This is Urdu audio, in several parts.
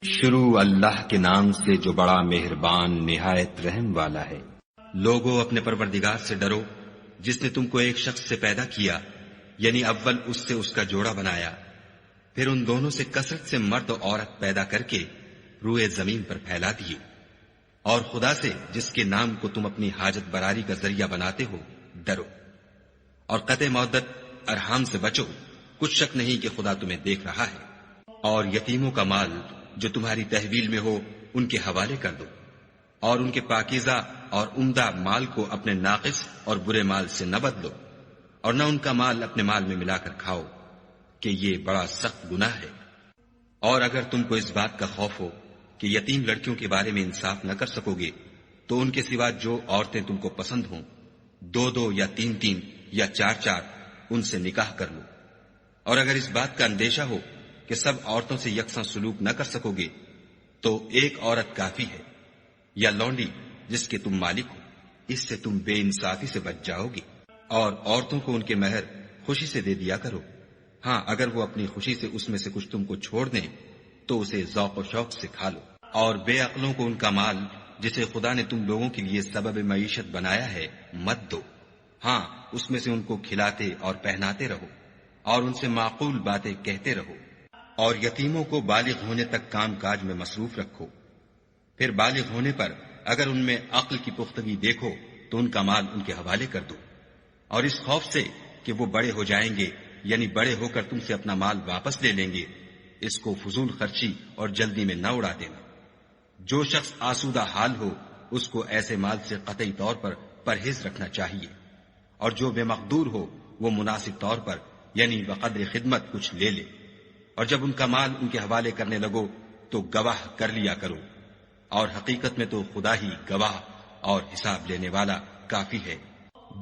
شروع اللہ کے نام سے جو بڑا مہربان نہایت رحم والا ہے۔ لوگو اپنے پروردگار سے ڈرو جس نے تم کو ایک شخص سے پیدا کیا، یعنی اول اس سے اس کا جوڑا بنایا، پھر ان دونوں سے کثرت سے مرد و عورت پیدا کر کے روئے زمین پر پھیلا دیے، اور خدا سے جس کے نام کو تم اپنی حاجت براری کا ذریعہ بناتے ہو ڈرو، اور قطع مودت ارحام سے بچو، کچھ شک نہیں کہ خدا تمہیں دیکھ رہا ہے۔ اور یتیموں کا مال جو تمہاری تحویل میں ہو ان کے حوالے کر دو، اور ان کے پاکیزہ اور عمدہ مال کو اپنے ناقص اور برے مال سے نہ بدلو، اور نہ ان کا مال اپنے مال میں ملا کر کھاؤ کہ یہ بڑا سخت گناہ ہے۔ اور اگر تم کو اس بات کا خوف ہو کہ یتیم لڑکیوں کے بارے میں انصاف نہ کر سکو گے تو ان کے سوا جو عورتیں تم کو پسند ہوں، دو دو یا تین تین یا چار چار ان سے نکاح کر لو۔ اور اگر اس بات کا اندیشہ ہو کہ سب عورتوں سے یکساں سلوک نہ کر سکو گے تو ایک عورت کافی ہے، یا لونڈی جس کے تم مالک ہو، اس سے تم بے انصافی سے بچ جاؤ گے۔ اور عورتوں کو ان کے مہر خوشی سے دے دیا کرو، ہاں اگر وہ اپنی خوشی سے اس میں سے کچھ تم کو چھوڑ دیں تو اسے ذوق و شوق سے کھا لو۔ اور بے عقلوں کو ان کا مال جسے خدا نے تم لوگوں کے لیے سبب معیشت بنایا ہے مت دو، ہاں اس میں سے ان کو کھلاتے اور پہناتے رہو اور ان سے معقول باتیں کہتے رہو۔ اور یتیموں کو بالغ ہونے تک کام کاج میں مصروف رکھو، پھر بالغ ہونے پر اگر ان میں عقل کی پختگی دیکھو تو ان کا مال ان کے حوالے کر دو، اور اس خوف سے کہ وہ بڑے ہو جائیں گے یعنی بڑے ہو کر تم سے اپنا مال واپس لے لیں گے، اس کو فضول خرچی اور جلدی میں نہ اڑا دینا۔ جو شخص آسودہ حال ہو اس کو ایسے مال سے قطعی طور پر پرہیز رکھنا چاہیے، اور جو بے مقدور ہو وہ مناسب طور پر یعنی بقدر خدمت کچھ لے لے، اور جب ان کا مال ان کے حوالے کرنے لگو تو گواہ کر لیا کرو، اور حقیقت میں تو خدا ہی گواہ اور حساب لینے والا کافی ہے۔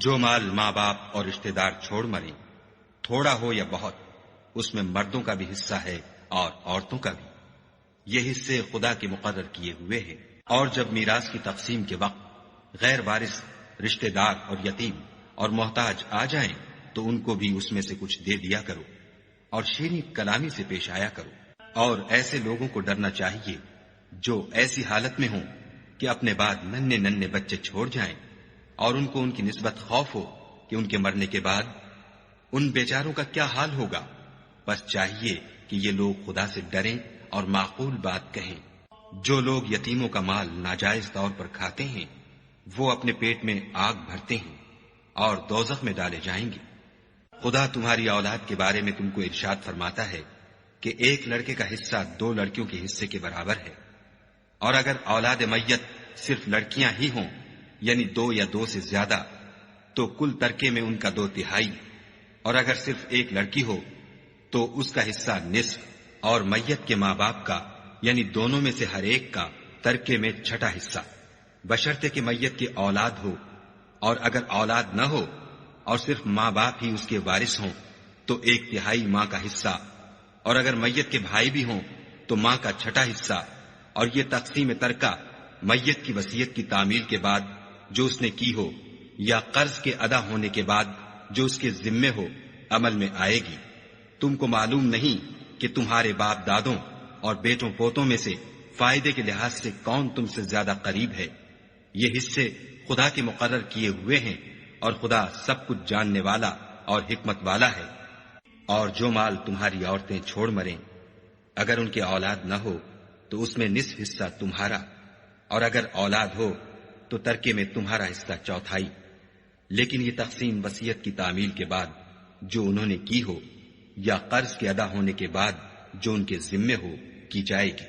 جو مال ماں باپ اور رشتہ دار چھوڑ مریں، تھوڑا ہو یا بہت، اس میں مردوں کا بھی حصہ ہے اور عورتوں کا بھی، یہ حصے خدا کے مقرر کیے ہوئے ہیں۔ اور جب میراث کی تقسیم کے وقت غیر وارث رشتہ دار اور یتیم اور محتاج آ جائیں تو ان کو بھی اس میں سے کچھ دے دیا کرو، اور شیریں کلامی سے پیش آیا کرو۔ اور ایسے لوگوں کو ڈرنا چاہیے جو ایسی حالت میں ہوں کہ اپنے بعد ننھے ننھے بچے چھوڑ جائیں، اور ان کو ان کی نسبت خوف ہو کہ ان کے مرنے کے بعد ان بیچاروں کا کیا حال ہوگا۔ بس چاہیے کہ یہ لوگ خدا سے ڈریں اور معقول بات کہیں۔ جو لوگ یتیموں کا مال ناجائز طور پر کھاتے ہیں وہ اپنے پیٹ میں آگ بھرتے ہیں اور دوزخ میں ڈالے جائیں گے۔ خدا تمہاری اولاد کے بارے میں تم کو ارشاد فرماتا ہے کہ ایک لڑکے کا حصہ دو لڑکیوں کے حصے کے برابر ہے، اور اگر اولاد میت صرف لڑکیاں ہی ہوں یعنی دو یا دو سے زیادہ تو کل ترکے میں ان کا 2/3، اور اگر صرف ایک لڑکی ہو تو اس کا حصہ نصف، اور میت کے ماں باپ کا یعنی دونوں میں سے ہر ایک کا ترکے میں 6واں حصہ، بشرطے کہ میت کی اولاد ہو، اور اگر اولاد نہ ہو اور صرف ماں باپ ہی اس کے وارث ہوں تو 1/3 ماں کا حصہ، اور اگر میت کے بھائی بھی ہوں تو ماں کا 6واں حصہ۔ اور یہ تقسیم ترکہ میت کی وصیت کی تعمیل کے بعد جو اس نے کی ہو یا قرض کے ادا ہونے کے بعد جو اس کے ذمے ہو عمل میں آئے گی۔ تم کو معلوم نہیں کہ تمہارے باپ دادوں اور بیٹوں پوتوں میں سے فائدے کے لحاظ سے کون تم سے زیادہ قریب ہے۔ یہ حصے خدا کے مقرر کیے ہوئے ہیں، اور خدا سب کچھ جاننے والا اور حکمت والا ہے۔ اور جو مال تمہاری عورتیں چھوڑ مریں، اگر ان کے اولاد نہ ہو تو اس میں نصف حصہ تمہارا، اور اگر اولاد ہو تو ترکے میں تمہارا حصہ 1/4۔ لیکن یہ تقسیم وصیت کی تعمیل کے بعد جو انہوں نے کی ہو یا قرض کے ادا ہونے کے بعد جو ان کے ذمے ہو کی جائے گی۔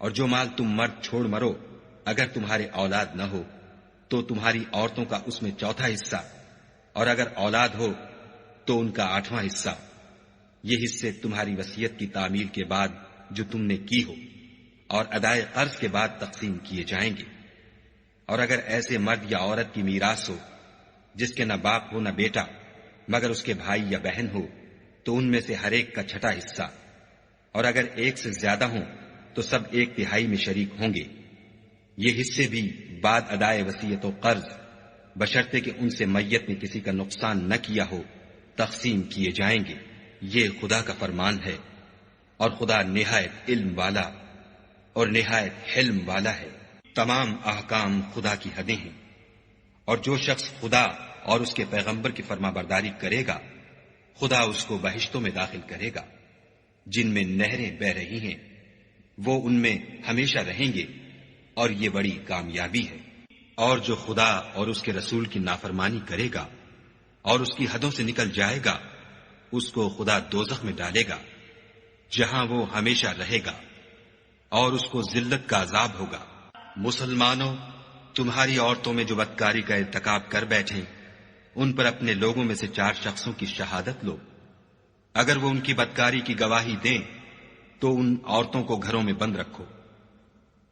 اور جو مال تم مرد چھوڑ مرو اگر تمہارے اولاد نہ ہو تو تمہاری عورتوں کا اس میں 4واں حصہ، اور اگر اولاد ہو تو ان کا 8واں حصہ۔ یہ حصے تمہاری وصیت کی تعمیل کے بعد جو تم نے کی ہو اور ادائے قرض کے بعد تقسیم کیے جائیں گے۔ اور اگر ایسے مرد یا عورت کی میراث ہو جس کے نہ باپ ہو نہ بیٹا مگر اس کے بھائی یا بہن ہو تو ان میں سے ہر ایک کا 6واں حصہ، اور اگر ایک سے زیادہ ہوں تو سب 1/3 میں شریک ہوں گے۔ یہ حصے بھی بعد ادائے وصیت و قرض بشرطے کہ ان سے میت نے کسی کا نقصان نہ کیا ہو تقسیم کیے جائیں گے۔ یہ خدا کا فرمان ہے، اور خدا نہایت علم والا اور نہایت حلم والا ہے۔ تمام احکام خدا کی حدیں ہیں، اور جو شخص خدا اور اس کے پیغمبر کی فرما برداری کرے گا خدا اس کو بہشتوں میں داخل کرے گا جن میں نہریں بہ رہی ہیں، وہ ان میں ہمیشہ رہیں گے، اور یہ بڑی کامیابی ہے۔ اور جو خدا اور اس کے رسول کی نافرمانی کرے گا اور اس کی حدوں سے نکل جائے گا اس کو خدا دوزخ میں ڈالے گا جہاں وہ ہمیشہ رہے گا، اور اس کو ذلت کا عذاب ہوگا۔ مسلمانوں، تمہاری عورتوں میں جو بدکاری کا ارتکاب کر بیٹھیں ان پر اپنے لوگوں میں سے 4 شخصوں کی شہادت لو۔ اگر وہ ان کی بدکاری کی گواہی دیں تو ان عورتوں کو گھروں میں بند رکھو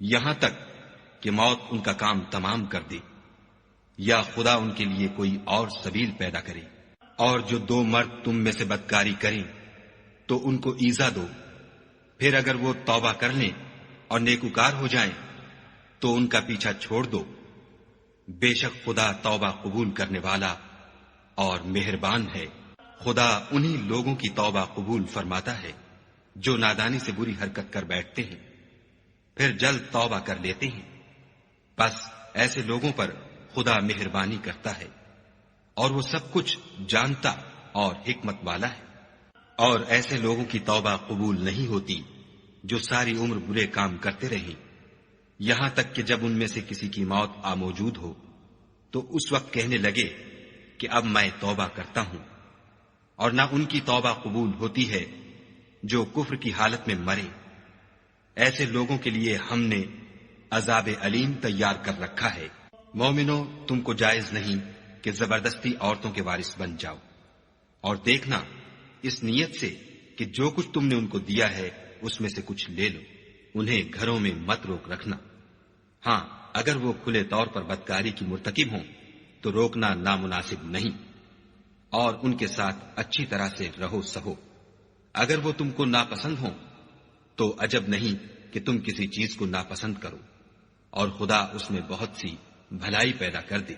یہاں تک کہ موت ان کا کام تمام کر دے یا خدا ان کے لیے کوئی اور سبیل پیدا کرے۔ اور جو 2 مرد تم میں سے بدکاری کریں تو ان کو ایذا دو، پھر اگر وہ توبہ کر لیں اور نیکوکار ہو جائیں تو ان کا پیچھا چھوڑ دو۔ بے شک خدا توبہ قبول کرنے والا اور مہربان ہے۔ خدا انہی لوگوں کی توبہ قبول فرماتا ہے جو نادانی سے بری حرکت کر بیٹھتے ہیں پھر جلد توبہ کر لیتے ہیں، بس ایسے لوگوں پر خدا مہربانی کرتا ہے اور وہ سب کچھ جانتا اور حکمت والا ہے۔ اور ایسے لوگوں کی توبہ قبول نہیں ہوتی جو ساری عمر برے کام کرتے رہیں یہاں تک کہ جب ان میں سے کسی کی موت آ موجود ہو تو اس وقت کہنے لگے کہ اب میں توبہ کرتا ہوں۔ اور نہ ان کی توبہ قبول ہوتی ہے جو کفر کی حالت میں مرے۔ ایسے لوگوں کے لیے ہم نے عذاب علیم تیار کر رکھا ہے۔ مومنو، تم کو جائز نہیں کہ زبردستی عورتوں کے وارث بن جاؤ، اور دیکھنا اس نیت سے کہ جو کچھ تم نے ان کو دیا ہے اس میں سے کچھ لے لو، انہیں گھروں میں مت روک رکھنا۔ ہاں، اگر وہ کھلے طور پر بدکاری کی مرتکب ہوں تو روکنا نامناسب نہیں، اور ان کے ساتھ اچھی طرح سے رہو سہو۔ اگر وہ تم کو ناپسند ہوں تو عجب نہیں کہ تم کسی چیز کو ناپسند کرو، اور خدا اس میں بہت سی بھلائی پیدا کر دے۔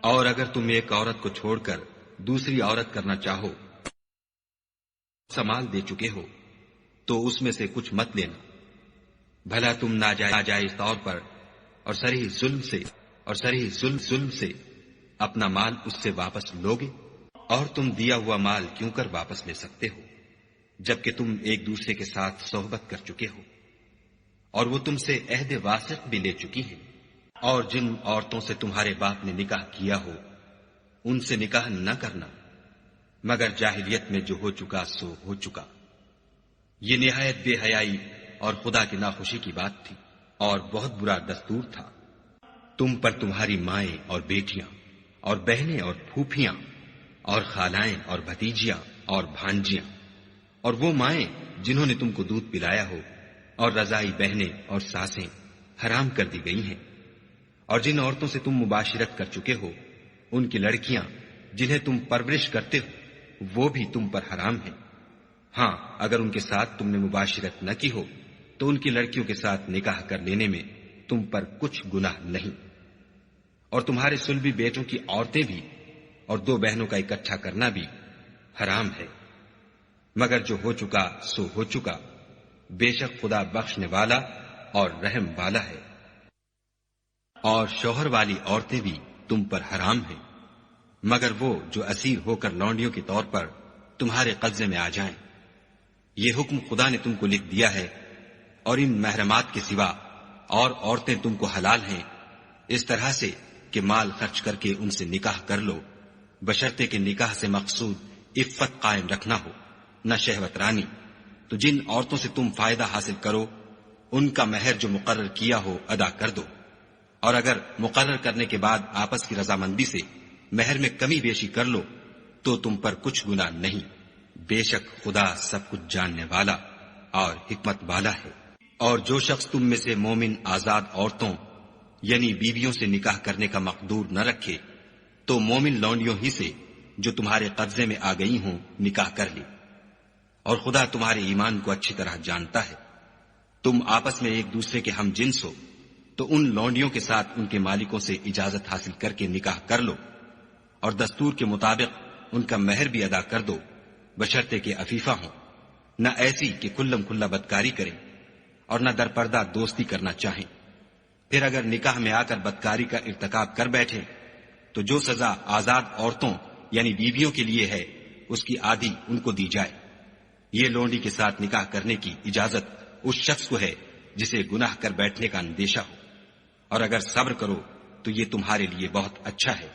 اور اگر تم ایک عورت کو چھوڑ کر دوسری عورت کرنا چاہو، سمال دے چکے ہو تو اس میں سے کچھ مت لینا، بھلا تم ناجائز طور پر اور صریح ظلم سے اپنا مال اس سے واپس لوگے؟ اور تم دیا ہوا مال کیوں کر واپس لے سکتے ہو جبکہ تم ایک دوسرے کے ساتھ صحبت کر چکے ہو اور وہ تم سے عہد واسق بھی لے چکی ہیں۔ اور جن عورتوں سے تمہارے باپ نے نکاح کیا ہو ان سے نکاح نہ کرنا مگر جاہلیت میں جو ہو چکا سو ہو چکا۔ یہ نہایت بے حیائی اور خدا کی ناخوشی کی بات تھی اور بہت برا دستور تھا۔ تم پر تمہاری مائیں اور بیٹیاں اور بہنیں اور پھوپھیاں اور خالائیں اور بھتیجیاں اور بھانجیاں اور وہ مائیں جنہوں نے تم کو دودھ پلایا ہو اور رضائی بہنیں اور ساسیں حرام کر دی گئی ہیں۔ اور جن عورتوں سے تم مباشرت کر چکے ہو ان کی لڑکیاں جنہیں تم پرورش کرتے ہو وہ بھی تم پر حرام ہیں۔ ہاں، اگر ان کے ساتھ تم نے مباشرت نہ کی ہو تو ان کی لڑکیوں کے ساتھ نکاح کر لینے میں تم پر کچھ گناہ نہیں۔ اور تمہارے صلبی بیٹوں کی عورتیں بھی اور 2 بہنوں کا اکٹھا کرنا بھی حرام ہے، مگر جو ہو چکا سو ہو چکا، بے شک خدا بخشنے والا اور رحم والا ہے۔ اور شوہر والی عورتیں بھی تم پر حرام ہیں مگر وہ جو اسیر ہو کر لونڈیوں کے طور پر تمہارے قبضے میں آ جائیں۔ یہ حکم خدا نے تم کو لکھ دیا ہے، اور ان محرمات کے سوا اور عورتیں تم کو حلال ہیں اس طرح سے کہ مال خرچ کر کے ان سے نکاح کر لو، بشرطے کہ نکاح سے مقصود عفت قائم رکھنا ہو، نہ شہوت رانی۔ تو جن عورتوں سے تم فائدہ حاصل کرو ان کا مہر جو مقرر کیا ہو ادا کر دو، اور اگر مقرر کرنے کے بعد آپس کی رضامندی سے مہر میں کمی بیشی کر لو تو تم پر کچھ گناہ نہیں، بے شک خدا سب کچھ جاننے والا اور حکمت والا ہے۔ اور جو شخص تم میں سے مومن آزاد عورتوں یعنی بیویوں سے نکاح کرنے کا مقدور نہ رکھے تو مومن لونڈیوں ہی سے جو تمہارے قبضے میں آ گئی ہوں نکاح کر لی، اور خدا تمہارے ایمان کو اچھی طرح جانتا ہے۔ تم آپس میں ایک دوسرے کے ہم جنس ہو تو ان لونڈیوں کے ساتھ ان کے مالکوں سے اجازت حاصل کر کے نکاح کر لو، اور دستور کے مطابق ان کا مہر بھی ادا کر دو، بشرطے کہ عفیفہ ہوں، نہ ایسی کہ کھلم کھلا بدکاری کریں، اور نہ درپردہ دوستی کرنا چاہیں۔ پھر اگر نکاح میں آ کر بدکاری کا ارتکاب کر بیٹھے تو جو سزا آزاد عورتوں یعنی بیویوں کے لیے ہے اس کی آدھی ان کو دی جائے۔ یہ لونڈی کے ساتھ نکاح کرنے کی اجازت اس شخص کو ہے جسے گناہ کر بیٹھنے کا اندیشہ ہو، اور اگر صبر کرو تو یہ تمہارے لیے بہت اچھا ہے،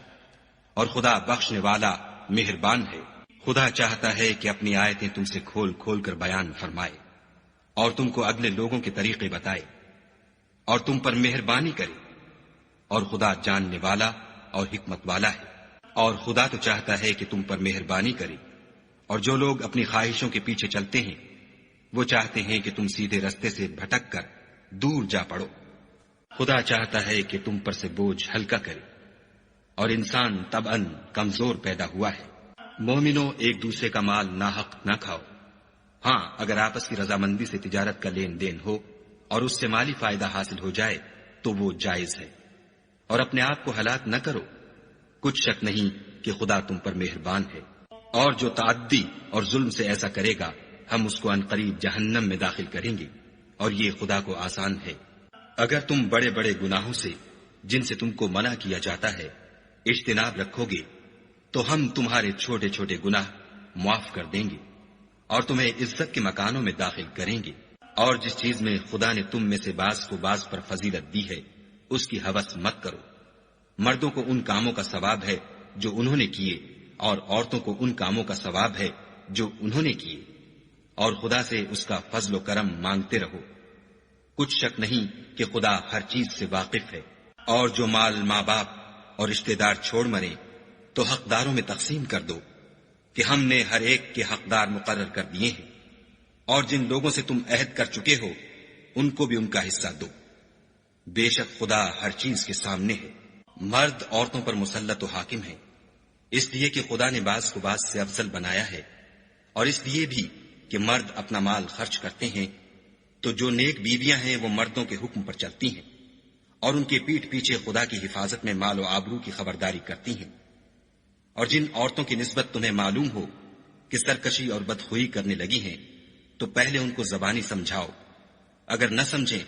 اور خدا بخشنے والا مہربان ہے۔ خدا چاہتا ہے کہ اپنی آیتیں تم سے کھول کھول کر بیان فرمائے اور تم کو اگلے لوگوں کے طریقے بتائے اور تم پر مہربانی کرے، اور خدا جاننے والا اور حکمت والا ہے۔ اور خدا تو چاہتا ہے کہ تم پر مہربانی کرے، اور جو لوگ اپنی خواہشوں کے پیچھے چلتے ہیں وہ چاہتے ہیں کہ تم سیدھے رستے سے بھٹک کر دور جا پڑو۔ خدا چاہتا ہے کہ تم پر سے بوجھ ہلکا کرے، اور انسان طبعاً کمزور پیدا ہوا ہے۔ مومنوں، ایک دوسرے کا مال ناحق نہ کھاؤ۔ ہاں، اگر آپس کی رضامندی سے تجارت کا لین دین ہو اور اس سے مالی فائدہ حاصل ہو جائے تو وہ جائز ہے، اور اپنے آپ کو ہلاک نہ کرو۔ کچھ شک نہیں کہ خدا تم پر مہربان ہے، اور جو تعدی اور ظلم سے ایسا کرے گا ہم اس کو عنقریب جہنم میں داخل کریں گے، اور یہ خدا کو آسان ہے۔ اگر تم بڑے بڑے گناہوں سے جن سے تم کو منع کیا جاتا ہے اجتناب رکھو گے تو ہم تمہارے چھوٹے چھوٹے گناہ معاف کر دیں گے اور تمہیں عزت کے مکانوں میں داخل کریں گے۔ اور جس چیز میں خدا نے تم میں سے بعض کو بعض پر فضیلت دی ہے اس کی ہوس مت کرو۔ مردوں کو ان کاموں کا ثواب ہے جو انہوں نے کیے، اور عورتوں کو ان کاموں کا ثواب ہے جو انہوں نے کیے، اور خدا سے اس کا فضل و کرم مانگتے رہو۔ کچھ شک نہیں کہ خدا ہر چیز سے واقف ہے۔ اور جو مال ماں باپ اور رشتہ دار چھوڑ مرے تو حقداروں میں تقسیم کر دو کہ ہم نے ہر ایک کے حقدار مقرر کر دیے ہیں، اور جن لوگوں سے تم عہد کر چکے ہو ان کو بھی ان کا حصہ دو۔ بے شک خدا ہر چیز کے سامنے ہے۔ مرد عورتوں پر مسلط و حاکم ہے، اس لیے کہ خدا نے بعض کو بعض سے افضل بنایا ہے، اور اس لیے بھی کہ مرد اپنا مال خرچ کرتے ہیں تو جو نیک بیویاں ہیں وہ مردوں کے حکم پر چلتی ہیں اور ان کے پیٹھ پیچھے خدا کی حفاظت میں مال و آبرو کی خبرداری کرتی ہیں۔ اور جن عورتوں کی نسبت تمہیں معلوم ہو کہ سرکشی اور بدخوئی کرنے لگی ہیں تو پہلے ان کو زبانی سمجھاؤ، اگر نہ سمجھیں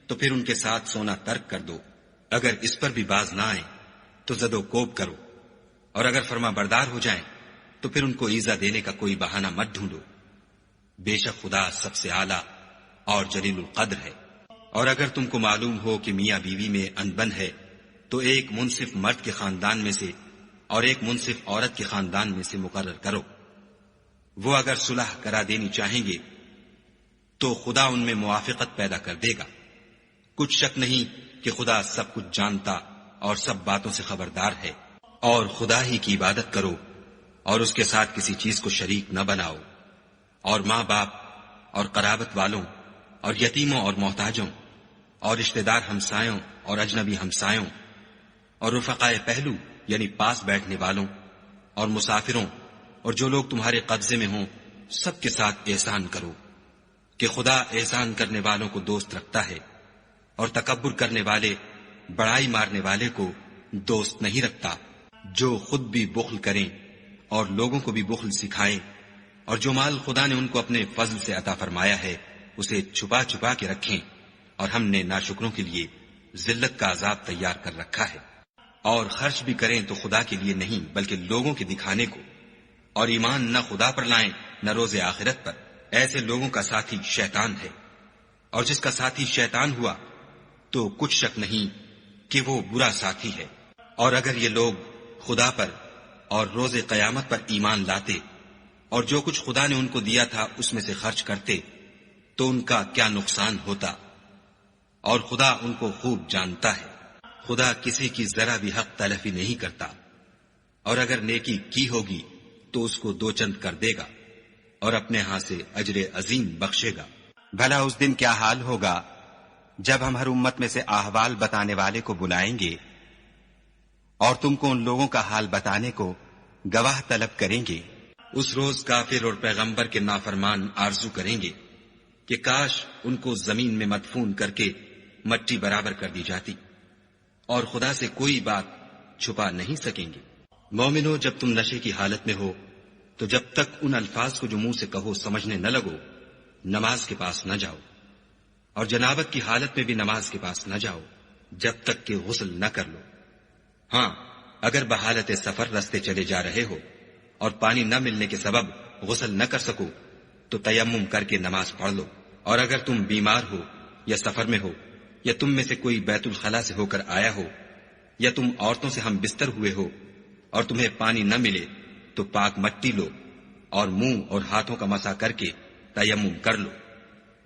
تو پھر ان کے ساتھ سونا ترک کر دو۔ اگر اس پر بھی باز نہ آئیں تو زد و کوب کرو، اور اگر فرما بردار ہو جائیں تو پھر ان کو ایذا دینے کا کوئی بہانہ مت ڈھونڈو۔ بے شک خدا سب سے اعلیٰ اور جلیل القدر ہے۔ اور اگر تم کو معلوم ہو کہ میاں بیوی میں انبن ہے تو ایک منصف مرد کے خاندان میں سے اور ایک منصف عورت کے خاندان میں سے مقرر کرو۔ وہ اگر صلح کرا دینی چاہیں گے تو خدا ان میں موافقت پیدا کر دے گا۔ کچھ شک نہیں کہ خدا سب کچھ جانتا اور سب باتوں سے خبردار ہے۔ اور خدا ہی کی عبادت کرو اور اس کے ساتھ کسی چیز کو شریک نہ بناؤ، اور ماں باپ اور قرابت والوں اور یتیموں اور محتاجوں اور رشتہ دار ہمسایوں اور اجنبی ہمسایوں اور رفقائے پہلو یعنی پاس بیٹھنے والوں اور مسافروں اور جو لوگ تمہارے قبضے میں ہوں سب کے ساتھ احسان کرو، کہ خدا احسان کرنے والوں کو دوست رکھتا ہے اور تکبر کرنے والے بڑائی مارنے والے کو دوست نہیں رکھتا۔ جو خود بھی بخل کریں اور لوگوں کو بھی بخل سکھائیں، اور جو مال خدا نے ان کو اپنے فضل سے عطا فرمایا ہے اسے چھپا چھپا کے رکھیں، اور ہم نے ناشکروں کے لیے ذلت کا عذاب تیار کر رکھا ہے۔ اور خرچ بھی کریں تو خدا کے لیے نہیں بلکہ لوگوں کے دکھانے کو، اور ایمان نہ خدا پر لائیں نہ روز آخرت پر۔ ایسے لوگوں کا ساتھی شیطان ہے، اور جس کا ساتھی شیطان ہوا تو کچھ شک نہیں کہ وہ برا ساتھی ہے۔ اور اگر یہ لوگ خدا پر اور روز قیامت پر ایمان لاتے اور جو کچھ خدا نے ان کو دیا تھا اس میں سے خرچ کرتے تو ان کا کیا نقصان ہوتا، اور خدا ان کو خوب جانتا ہے۔ خدا کسی کی ذرا بھی حق تلفی نہیں کرتا، اور اگر نیکی کی ہوگی تو اس کو 2 چند کر دے گا اور اپنے ہاں سے اجر عظیم بخشے گا۔ بھلا اس دن کیا حال ہوگا جب ہم ہر امت میں سے احوال بتانے والے کو بلائیں گے اور تم کو ان لوگوں کا حال بتانے کو گواہ طلب کریں گے۔ اس روز کافر اور پیغمبر کے نافرمان آرزو کریں گے کہ کاش ان کو زمین میں مدفون کر کے مٹی برابر کر دی جاتی، اور خدا سے کوئی بات چھپا نہیں سکیں گے۔ مومنو، جب تم نشے کی حالت میں ہو تو جب تک ان الفاظ کو جو منہ سے کہو سمجھنے نہ لگو نماز کے پاس نہ جاؤ، اور جنابت کی حالت میں بھی نماز کے پاس نہ جاؤ جب تک کہ غسل نہ کر لو۔ ہاں، اگر بحالت سفر رستے چلے جا رہے ہو اور پانی نہ ملنے کے سبب غسل نہ کر سکو تو تیمم کر کے نماز پڑھ لو۔ اور اگر تم بیمار ہو یا سفر میں ہو یا تم میں سے کوئی بیت الخلا سے ہو کر آیا ہو یا تم عورتوں سے ہم بستر ہوئے ہو اور تمہیں پانی نہ ملے تو پاک مٹی لو اور منہ اور ہاتھوں کا مسح کر کے تیمم کر لو۔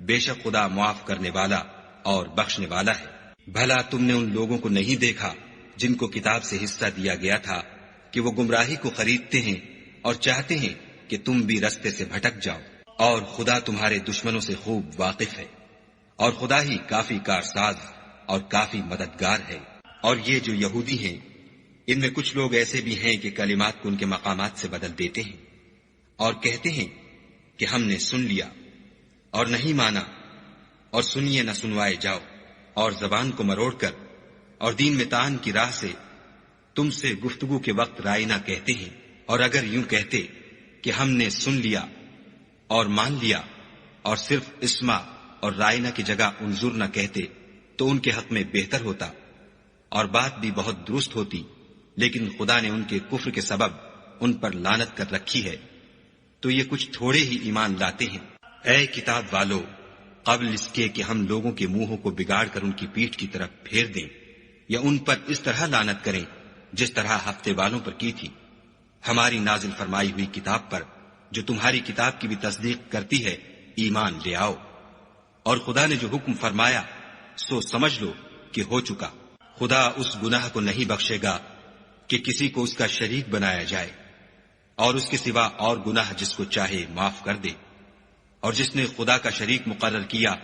بے شک خدا معاف کرنے والا اور بخشنے والا ہے۔ بھلا تم نے ان لوگوں کو نہیں دیکھا جن کو کتاب سے حصہ دیا گیا تھا کہ وہ گمراہی کو خریدتے ہیں اور چاہتے ہیں کہ تم بھی رستے سے بھٹک جاؤ، اور خدا تمہارے دشمنوں سے خوب واقف ہے، اور خدا ہی کافی کارساز اور کافی مددگار ہے۔ اور یہ جو یہودی ہیں، ان میں کچھ لوگ ایسے بھی ہیں کہ کلمات کو ان کے مقامات سے بدل دیتے ہیں اور کہتے ہیں کہ ہم نے سن لیا اور نہیں مانا، اور سنیے نہ سنوائے جاؤ، اور زبان کو مروڑ کر اور دین میں طعن کی راہ سے تم سے گفتگو کے وقت رائنا کہتے ہیں۔ اور اگر یوں کہتے کہ ہم نے سن لیا اور مان لیا اور صرف اسما اور رائنا کی جگہ انظر نہ کہتے تو ان کے حق میں بہتر ہوتا اور بات بھی بہت درست ہوتی، لیکن خدا نے ان کے کفر کے سبب ان پر لعنت کر رکھی ہے، تو یہ کچھ تھوڑے ہی ایمان لاتے ہیں۔ اے کتاب والو، قبل اس کے کہ ہم لوگوں کے منہوں کو بگاڑ کر ان کی پیٹھ کی طرف پھیر دیں یا ان پر اس طرح لعنت کریں جس طرح ہفتے والوں پر کی تھی، ہماری نازل فرمائی ہوئی کتاب پر جو تمہاری کتاب کی بھی تصدیق کرتی ہے ایمان لے آؤ۔ اور خدا نے جو حکم فرمایا سو سمجھ لو کہ ہو چکا۔ خدا اس گناہ کو نہیں بخشے گا کہ کسی کو اس کا شریک بنایا جائے، اور اس کے سوا اور گناہ جس کو چاہے معاف کر دے۔ اور جس نے خدا کا شریک مقرر کیا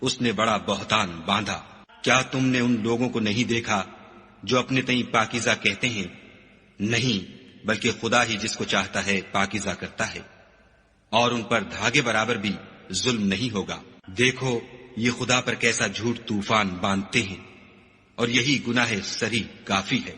اس نے بڑا بہتان باندھا۔ کیا تم نے ان لوگوں کو نہیں دیکھا جو اپنے تئیں پاکیزہ کہتے ہیں؟ نہیں، بلکہ خدا ہی جس کو چاہتا ہے پاکیزہ کرتا ہے، اور ان پر دھاگے برابر بھی ظلم نہیں ہوگا۔ دیکھو یہ خدا پر کیسا جھوٹ طوفان باندھتے ہیں، اور یہی گناہ سری کافی ہے۔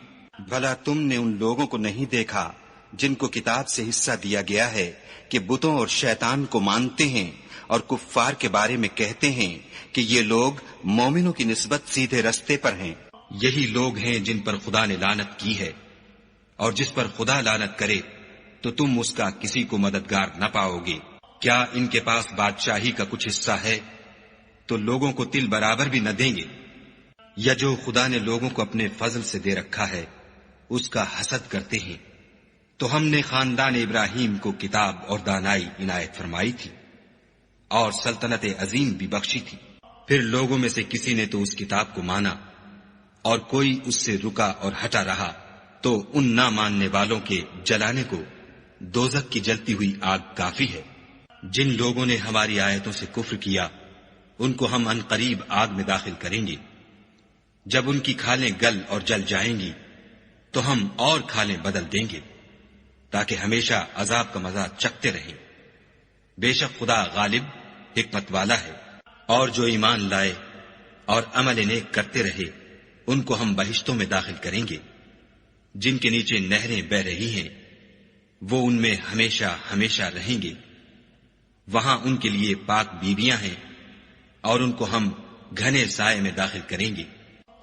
بھلا تم نے ان لوگوں کو نہیں دیکھا جن کو کتاب سے حصہ دیا گیا ہے کہ بتوں اور شیطان کو مانتے ہیں اور کفار کے بارے میں کہتے ہیں کہ یہ لوگ مومنوں کی نسبت سیدھے رستے پر ہیں؟ یہی لوگ ہیں جن پر خدا نے لعنت کی ہے، اور جس پر خدا لعنت کرے تو تم اس کا کسی کو مددگار نہ پاؤ گے۔ کیا ان کے پاس بادشاہی کا کچھ حصہ ہے تو لوگوں کو تل برابر بھی نہ دیں گے؟ یا جو خدا نے لوگوں کو اپنے فضل سے دے رکھا ہے اس کا حسد کرتے ہیں؟ تو ہم نے خاندان ابراہیم کو کتاب اور دانائی عنایت فرمائی تھی اور سلطنت عظیم بھی بخشی تھی۔ پھر لوگوں میں سے کسی نے تو اس کتاب کو مانا اور کوئی اس سے رکا اور ہٹا رہا، تو ان نہ ماننے والوں کے جلانے کو دوزخ کی جلتی ہوئی آگ کافی ہے۔ جن لوگوں نے ہماری آیتوں سے کفر کیا ان کو ہم ان قریب آگ میں داخل کریں گے۔ جب ان کی کھالیں گل اور جل جائیں گی تو ہم اور کھالیں بدل دیں گے تاکہ ہمیشہ عذاب کا مزہ چکھتے رہیں۔ بے شک خدا غالب حکمت والا ہے۔ اور جو ایمان لائے اور عمل نیک کرتے رہے ان کو ہم بہشتوں میں داخل کریں گے جن کے نیچے نہریں بہ رہی ہیں، وہ ان میں ہمیشہ ہمیشہ رہیں گے۔ وہاں ان کے لیے پاک بیویاں ہیں اور ان کو ہم گھنے سائے میں داخل کریں گے۔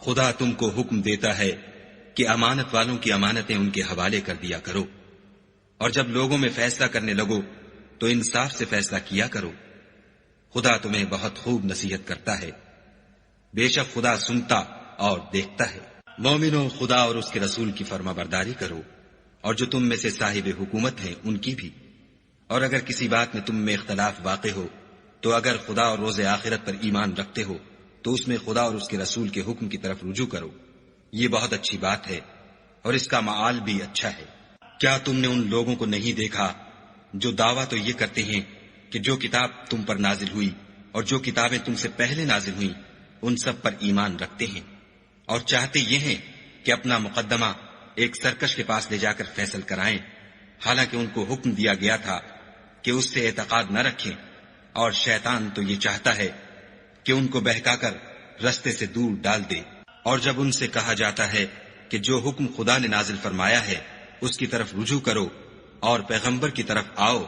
خدا تم کو حکم دیتا ہے کہ امانت والوں کی امانتیں ان کے حوالے کر دیا کرو، اور جب لوگوں میں فیصلہ کرنے لگو تو انصاف سے فیصلہ کیا کرو۔ خدا تمہیں بہت خوب نصیحت کرتا ہے، بے شک خدا سنتا اور دیکھتا ہے۔ مومنوں، خدا اور اس کے رسول کی فرما برداری کرو، اور جو تم میں سے صاحب حکومت ہیں ان کی بھی۔ اور اگر کسی بات میں تم میں اختلاف واقع ہو تو اگر خدا اور روز آخرت پر ایمان رکھتے ہو تو اس میں خدا اور اس کے رسول کے حکم کی طرف رجوع کرو، یہ بہت اچھی بات ہے اور اس کا معال بھی اچھا ہے۔ کیا تم نے ان لوگوں کو نہیں دیکھا جو دعویٰ تو یہ کرتے ہیں کہ جو کتاب تم پر نازل ہوئی اور جو کتابیں تم سے پہلے نازل ہوئیں ان سب پر ایمان رکھتے ہیں، اور چاہتے یہ ہیں کہ اپنا مقدمہ ایک سرکش کے پاس لے جا کر فیصل کرائیں، حالانکہ ان کو حکم دیا گیا تھا کہ اس سے اعتقاد نہ رکھیں، اور شیطان تو یہ چاہتا ہے کہ ان کو بہکا کر رستے سے دور ڈال دے۔ اور جب ان سے کہا جاتا ہے کہ جو حکم خدا نے نازل فرمایا ہے اس کی طرف رجوع کرو اور پیغمبر کی طرف آؤ،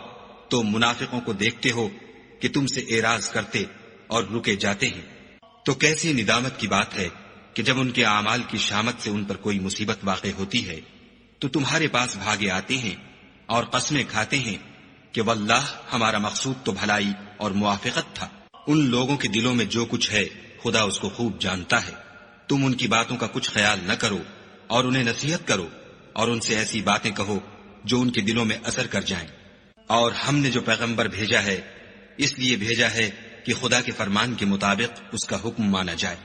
تو منافقوں کو دیکھتے ہو کہ تم سے اعراض کرتے اور رکے جاتے ہیں۔ تو کیسی ندامت کی بات ہے کہ جب ان کے اعمال کی شامت سے ان پر کوئی مصیبت واقع ہوتی ہے تو تمہارے پاس بھاگے آتے ہیں اور قسمیں کھاتے ہیں کہ واللہ ہمارا مقصود تو بھلائی اور موافقت تھا۔ ان لوگوں کے دلوں میں جو کچھ ہے خدا اس کو خوب جانتا ہے۔ تم ان کی باتوں کا کچھ خیال نہ کرو اور انہیں نصیحت کرو اور ان سے ایسی باتیں کہو جو ان کے دلوں میں اثر کر جائیں۔ اور ہم نے جو پیغمبر بھیجا ہے اس لیے بھیجا ہے کہ خدا کے فرمان کے مطابق اس کا حکم مانا جائے۔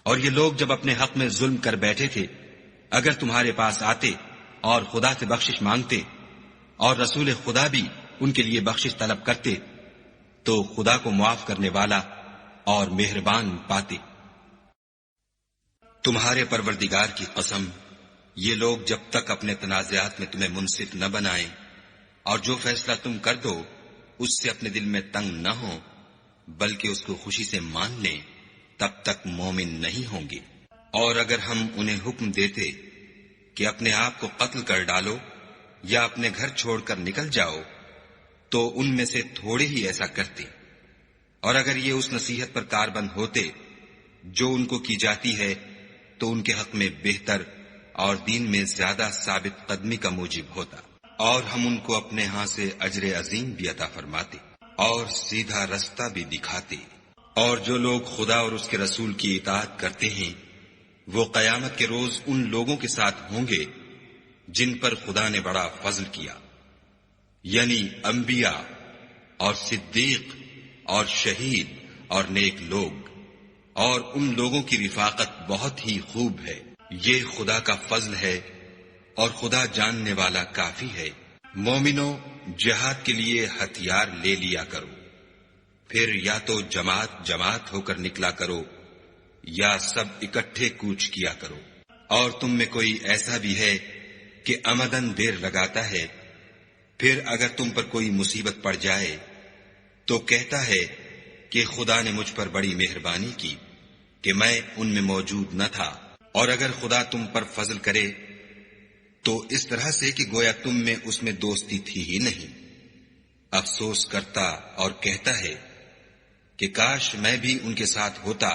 اور یہ لوگ جب اپنے حق میں ظلم کر بیٹھے تھے، اگر تمہارے پاس آتے اور خدا سے بخشش مانگتے اور رسول خدا بھی ان کے لیے بخشش طلب کرتے تو خدا کو معاف کرنے والا اور مہربان پاتے۔ تمہارے پروردگار کی قسم، یہ لوگ جب تک اپنے تنازعات میں تمہیں منصف نہ بنائیں اور جو فیصلہ تم کر دو اس سے اپنے دل میں تنگ نہ ہوں بلکہ اس کو خوشی سے مان لیں، تب تک مومن نہیں ہوں گے۔ اور اگر ہم انہیں حکم دیتے کہ اپنے آپ کو قتل کر ڈالو یا اپنے گھر چھوڑ کر نکل جاؤ تو ان میں سے تھوڑے ہی ایسا کرتے، اور اگر یہ اس نصیحت پر کاربند ہوتے جو ان کو کی جاتی ہے تو ان کے حق میں بہتر اور دین میں زیادہ ثابت قدمی کا موجب ہوتا، اور ہم ان کو اپنے ہاں سے اجر عظیم بھی عطا فرماتے اور سیدھا رستہ بھی دکھاتے۔ اور جو لوگ خدا اور اس کے رسول کی اطاعت کرتے ہیں وہ قیامت کے روز ان لوگوں کے ساتھ ہوں گے جن پر خدا نے بڑا فضل کیا، یعنی انبیاء اور صدیق اور شہید اور نیک لوگ، اور ان لوگوں کی رفاقت بہت ہی خوب ہے۔ یہ خدا کا فضل ہے اور خدا جاننے والا کافی ہے۔ مومنو، جہاد کے لیے ہتھیار لے لیا کرو، پھر یا تو جماعت جماعت ہو کر نکلا کرو یا سب اکٹھے کوچ کیا کرو۔ اور تم میں کوئی ایسا بھی ہے کہ عمدن دیر لگاتا ہے، پھر اگر تم پر کوئی مصیبت پڑ جائے تو کہتا ہے کہ خدا نے مجھ پر بڑی مہربانی کی کہ میں ان میں موجود نہ تھا۔ اور اگر خدا تم پر فضل کرے تو اس طرح سے کہ گویا تم میں اس میں دوستی تھی ہی نہیں، افسوس کرتا اور کہتا ہے کہ کاش میں بھی ان کے ساتھ ہوتا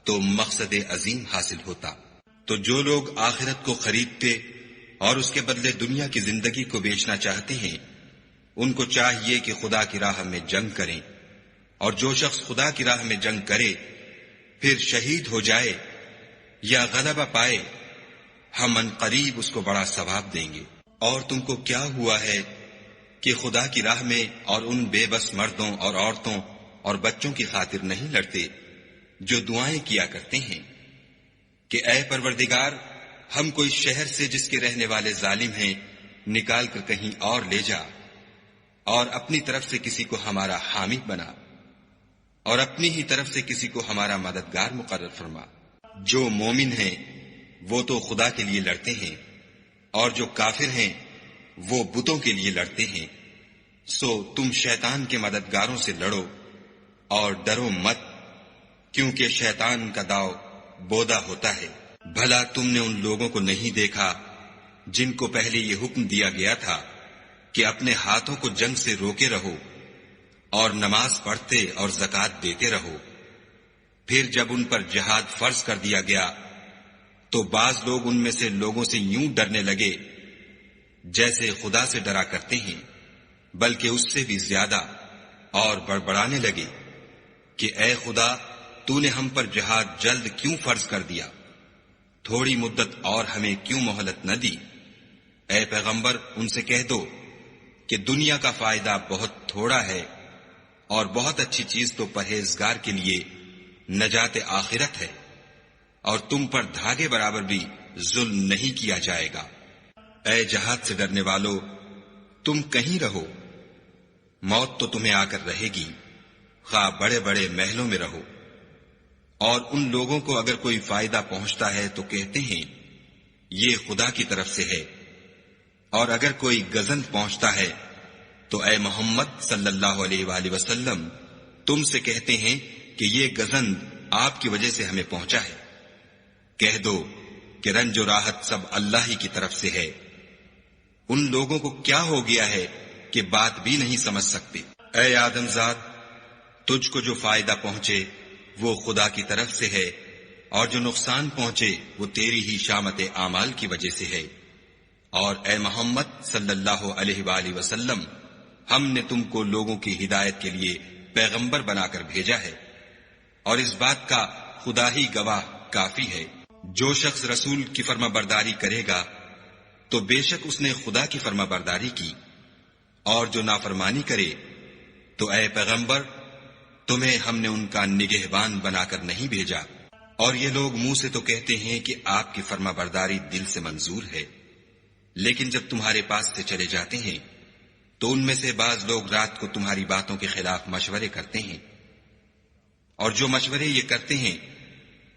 تو مقصد عظیم حاصل ہوتا۔ تو جو لوگ آخرت کو خریدتے اور اس کے بدلے دنیا کی زندگی کو بیچنا چاہتے ہیں ان کو چاہیے کہ خدا کی راہ میں جنگ کریں، اور جو شخص خدا کی راہ میں جنگ کرے پھر شہید ہو جائے یا غلبہ پائے ہم ان قریب اس کو بڑا ثواب دیں گے۔ اور تم کو کیا ہوا ہے کہ خدا کی راہ میں اور ان بے بس مردوں اور عورتوں اور بچوں کی خاطر نہیں لڑتے جو دعائیں کیا کرتے ہیں کہ اے پروردگار، ہم کوئی شہر سے جس کے رہنے والے ظالم ہیں نکال کر کہیں اور لے جا، اور اپنی طرف سے کسی کو ہمارا حامی بنا، اور اپنی ہی طرف سے کسی کو ہمارا مددگار مقرر فرما۔ جو مومن ہیں وہ تو خدا کے لیے لڑتے ہیں، اور جو کافر ہیں وہ بتوں کے لیے لڑتے ہیں۔ سو تم شیطان کے مددگاروں سے لڑو اور ڈرو مت، کیونکہ شیطان کا داؤ بودا ہوتا ہے۔ بھلا تم نے ان لوگوں کو نہیں دیکھا جن کو پہلے یہ حکم دیا گیا تھا کہ اپنے ہاتھوں کو جنگ سے روکے رہو اور نماز پڑھتے اور زکوٰۃ دیتے رہو، پھر جب ان پر جہاد فرض کر دیا گیا تو بعض لوگ ان میں سے لوگوں سے یوں ڈرنے لگے جیسے خدا سے ڈرا کرتے ہیں، بلکہ اس سے بھی زیادہ، اور بڑبڑانے لگے کہ اے خدا، تو نے ہم پر جہاد جلد کیوں فرض کر دیا؟ تھوڑی مدت اور ہمیں کیوں مہلت نہ دی؟ اے پیغمبر، ان سے کہہ دو کہ دنیا کا فائدہ بہت تھوڑا ہے اور بہت اچھی چیز تو پرہیزگار کے لیے نجات آخرت ہے، اور تم پر دھاگے برابر بھی ظلم نہیں کیا جائے گا۔ اے جہاد سے ڈرنے والو، تم کہیں رہو، موت تو تمہیں آ کر رہے گی، خواہ بڑے بڑے محلوں میں رہو۔ اور ان لوگوں کو اگر کوئی فائدہ پہنچتا ہے تو کہتے ہیں یہ خدا کی طرف سے ہے، اور اگر کوئی گزند پہنچتا ہے تو اے محمد صلی اللہ علیہ وآلہ وسلم تم سے کہتے ہیں کہ یہ گزند آپ کی وجہ سے ہمیں پہنچا ہے۔ کہہ دو کہ رنج و راحت سب اللہ ہی کی طرف سے ہے۔ ان لوگوں کو کیا ہو گیا ہے کہ بات بھی نہیں سمجھ سکتے۔ اے آدم ذات، تجھ کو جو فائدہ پہنچے وہ خدا کی طرف سے ہے، اور جو نقصان پہنچے وہ تیری ہی شامت اعمال کی وجہ سے ہے۔ اور اے محمد صلی اللہ علیہ وآلہ وسلم، ہم نے تم کو لوگوں کی ہدایت کے لیے پیغمبر بنا کر بھیجا ہے، اور اس بات کا خدا ہی گواہ کافی ہے۔ جو شخص رسول کی فرما برداری کرے گا تو بے شک اس نے خدا کی فرما برداری کی، اور جو نافرمانی کرے تو اے پیغمبر تمہیں ہم نے ان کا نگہبان بنا کر نہیں بھیجا۔ اور یہ لوگ منہ سے تو کہتے ہیں کہ آپ کی فرما برداری دل سے منظور ہے، لیکن جب تمہارے پاس سے چلے جاتے ہیں تو ان میں سے بعض لوگ رات کو تمہاری باتوں کے خلاف مشورے کرتے ہیں، اور جو مشورے یہ کرتے ہیں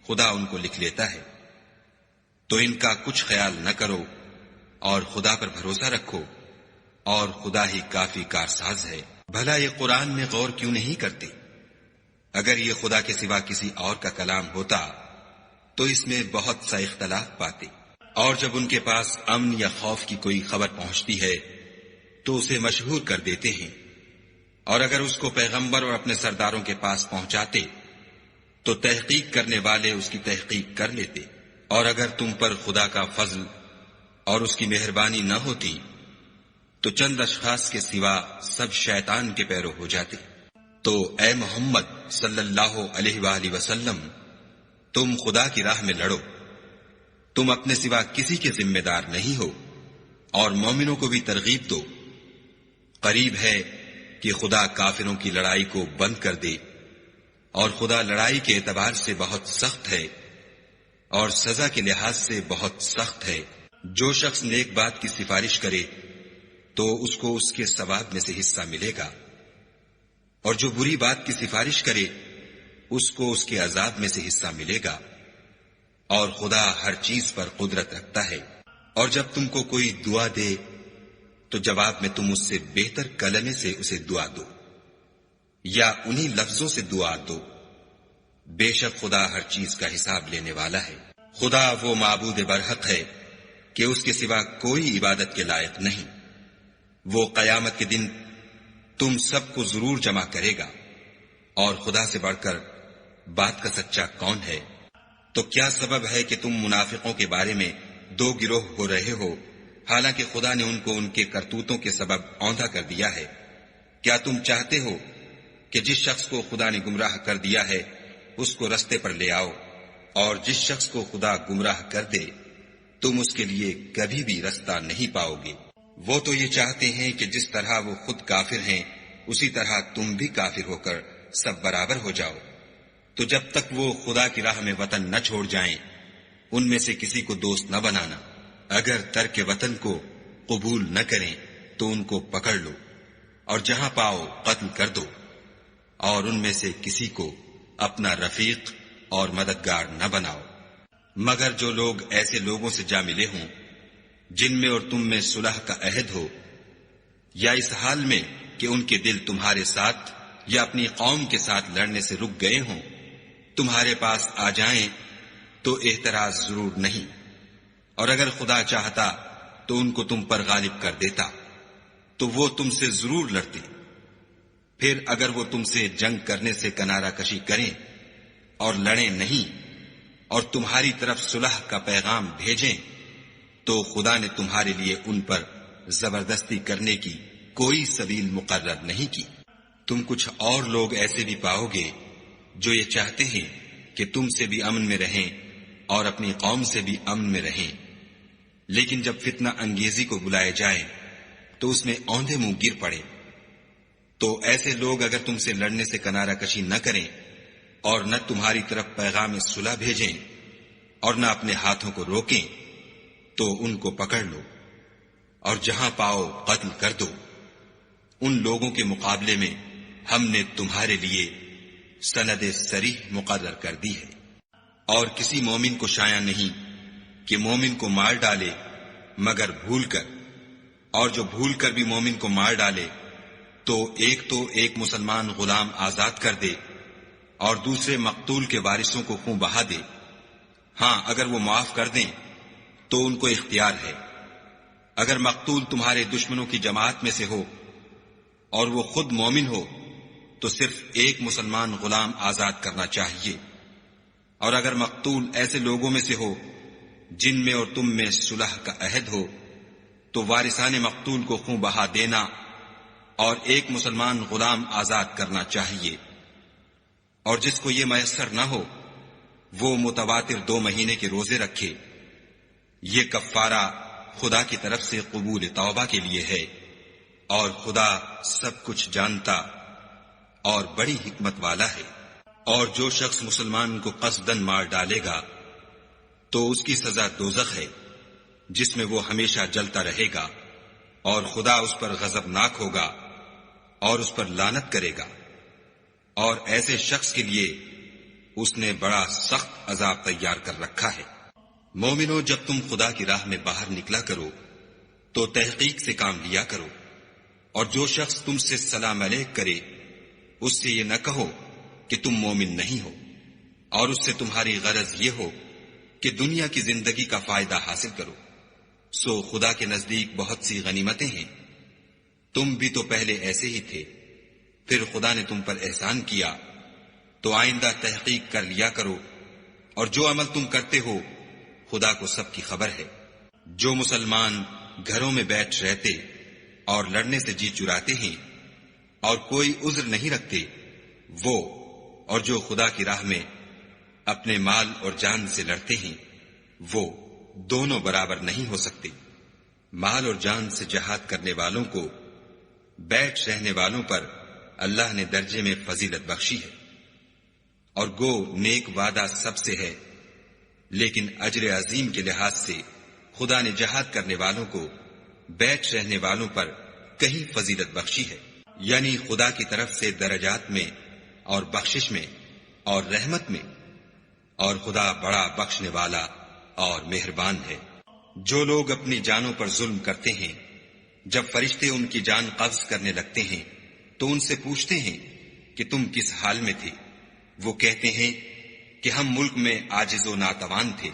خدا ان کو لکھ لیتا ہے۔ تو ان کا کچھ خیال نہ کرو اور خدا پر بھروسہ رکھو، اور خدا ہی کافی کارساز ہے۔ بھلا یہ قرآن میں غور کیوں نہیں کرتے؟ اگر یہ خدا کے سوا کسی اور کا کلام ہوتا تو اس میں بہت سا اختلاف پاتے۔ اور جب ان کے پاس امن یا خوف کی کوئی خبر پہنچتی ہے تو اسے مشہور کر دیتے ہیں، اور اگر اس کو پیغمبر اور اپنے سرداروں کے پاس پہنچاتے تو تحقیق کرنے والے اس کی تحقیق کر لیتے۔ اور اگر تم پر خدا کا فضل اور اس کی مہربانی نہ ہوتی تو چند اشخاص کے سوا سب شیطان کے پیرو ہو جاتے۔ تو اے محمد صلی اللہ علیہ وآلہ وسلم، تم خدا کی راہ میں لڑو، تم اپنے سوا کسی کے ذمہ دار نہیں ہو، اور مومنوں کو بھی ترغیب دو۔ قریب ہے کہ خدا کافروں کی لڑائی کو بند کر دے، اور خدا لڑائی کے اعتبار سے بہت سخت ہے اور سزا کے لحاظ سے بہت سخت ہے۔ جو شخص نیک بات کی سفارش کرے تو اس کو اس کے ثواب میں سے حصہ ملے گا، اور جو بری بات کی سفارش کرے اس کو اس کے عذاب میں سے حصہ ملے گا، اور خدا ہر چیز پر قدرت رکھتا ہے۔ اور جب تم کو کوئی دعا دے تو جواب میں تم اس سے بہتر کلمے سے اسے دعا دو، یا انہی لفظوں سے دعا دو، بے شک خدا ہر چیز کا حساب لینے والا ہے۔ خدا وہ معبود برحق ہے کہ اس کے سوا کوئی عبادت کے لائق نہیں۔ وہ قیامت کے دن تم سب کو ضرور جمع کرے گا، اور خدا سے بڑھ کر بات کا سچا کون ہے؟ تو کیا سبب ہے کہ تم منافقوں کے بارے میں دو گروہ ہو رہے ہو، حالانکہ خدا نے ان کو ان کے کرتوتوں کے سبب اوندھا کر دیا ہے؟ کیا تم چاہتے ہو کہ جس شخص کو خدا نے گمراہ کر دیا ہے اس کو رستے پر لے آؤ، اور جس شخص کو خدا گمراہ کر دے تم اس کے لیے کبھی بھی رستہ نہیں پاؤ گے۔ وہ تو یہ چاہتے ہیں کہ جس طرح وہ خود کافر ہیں اسی طرح تم بھی کافر ہو کر سب برابر ہو جاؤ۔ تو جب تک وہ خدا کی راہ میں وطن نہ چھوڑ جائیں ان میں سے کسی کو دوست نہ بنانا۔ اگر ترک وطن کو قبول نہ کریں تو ان کو پکڑ لو، اور جہاں پاؤ قتل کر دو، اور ان میں سے کسی کو اپنا رفیق اور مددگار نہ بناؤ، مگر جو لوگ ایسے لوگوں سے جا ملے ہوں جن میں اور تم میں صلح کا عہد ہو، یا اس حال میں کہ ان کے دل تمہارے ساتھ یا اپنی قوم کے ساتھ لڑنے سے رک گئے ہوں، تمہارے پاس آ جائیں تو اعتراض ضرور نہیں، اور اگر خدا چاہتا تو ان کو تم پر غالب کر دیتا تو وہ تم سے ضرور لڑتے۔ پھر اگر وہ تم سے جنگ کرنے سے کنارہ کشی کریں اور لڑیں نہیں اور تمہاری طرف صلح کا پیغام بھیجیں تو خدا نے تمہارے لیے ان پر زبردستی کرنے کی کوئی سبیل مقرر نہیں کی۔ تم کچھ اور لوگ ایسے بھی پاؤ گے جو یہ چاہتے ہیں کہ تم سے بھی امن میں رہیں اور اپنی قوم سے بھی امن میں رہیں، لیکن جب فتنہ انگیزی کو بلائے جائے تو اس میں اوندھے منہ گر پڑے۔ تو ایسے لوگ اگر تم سے لڑنے سے کنارہ کشی نہ کریں اور نہ تمہاری طرف پیغام صلح بھیجیں اور نہ اپنے ہاتھوں کو روکیں تو ان کو پکڑ لو، اور جہاں پاؤ قتل کر دو۔ ان لوگوں کے مقابلے میں ہم نے تمہارے لیے سند صریح مقرر کر دی ہے، اور کسی مومن کو شایع نہیں کہ مومن کو مار ڈالے مگر بھول کر، اور جو بھول کر بھی مومن کو مار ڈالے تو ایک مسلمان غلام آزاد کر دے اور دوسرے مقتول کے وارثوں کو خون بہا دے۔ ہاں اگر وہ معاف کر دیں تو ان کو اختیار ہے۔ اگر مقتول تمہارے دشمنوں کی جماعت میں سے ہو اور وہ خود مومن ہو تو صرف ایک مسلمان غلام آزاد کرنا چاہیے، اور اگر مقتول ایسے لوگوں میں سے ہو جن میں اور تم میں صلح کا عہد ہو تو وارثان مقتول کو خون بہا دینا اور ایک مسلمان غلام آزاد کرنا چاہیے، اور جس کو یہ میسر نہ ہو وہ متواتر 2 مہینے کے روزے رکھے۔ یہ کفارہ خدا کی طرف سے قبول توبہ کے لیے ہے، اور خدا سب کچھ جانتا اور بڑی حکمت والا ہے۔ اور جو شخص مسلمان کو قصداً مار ڈالے گا تو اس کی سزا دوزخ ہے، جس میں وہ ہمیشہ جلتا رہے گا، اور خدا اس پر غضبناک ہوگا اور اس پر لعنت کرے گا، اور ایسے شخص کے لیے اس نے بڑا سخت عذاب تیار کر رکھا ہے۔ مومنو، جب تم خدا کی راہ میں باہر نکلا کرو تو تحقیق سے کام لیا کرو، اور جو شخص تم سے سلام علیک کرے اس سے یہ نہ کہو کہ تم مومن نہیں ہو، اور اس سے تمہاری غرض یہ ہو کہ دنیا کی زندگی کا فائدہ حاصل کرو۔ سو خدا کے نزدیک بہت سی غنیمتیں ہیں، تم بھی تو پہلے ایسے ہی تھے، پھر خدا نے تم پر احسان کیا، تو آئندہ تحقیق کر لیا کرو، اور جو عمل تم کرتے ہو خدا کو سب کی خبر ہے۔ جو مسلمان گھروں میں بیٹھ رہتے اور لڑنے سے جی چراتے ہیں اور کوئی عذر نہیں رکھتے، وہ اور جو خدا کی راہ میں اپنے مال اور جان سے لڑتے ہیں، وہ دونوں برابر نہیں ہو سکتے۔ مال اور جان سے جہاد کرنے والوں کو بیٹھ رہنے والوں پر اللہ نے درجے میں فضیلت بخشی ہے، اور گو نیک وعدہ سب سے ہے، لیکن اجر عظیم کے لحاظ سے خدا نے جہاد کرنے والوں کو بیٹھ رہنے والوں پر کہیں فضیلت بخشی ہے، یعنی خدا کی طرف سے درجات میں اور بخشش میں اور رحمت میں، اور خدا بڑا بخشنے والا اور مہربان ہے۔ جو لوگ اپنی جانوں پر ظلم کرتے ہیں، جب فرشتے ان کی جان قبض کرنے لگتے ہیں تو ان سے پوچھتے ہیں کہ تم کس حال میں تھے؟ وہ کہتے ہیں کہ ہم ملک میں عاجز و ناتوان تھے۔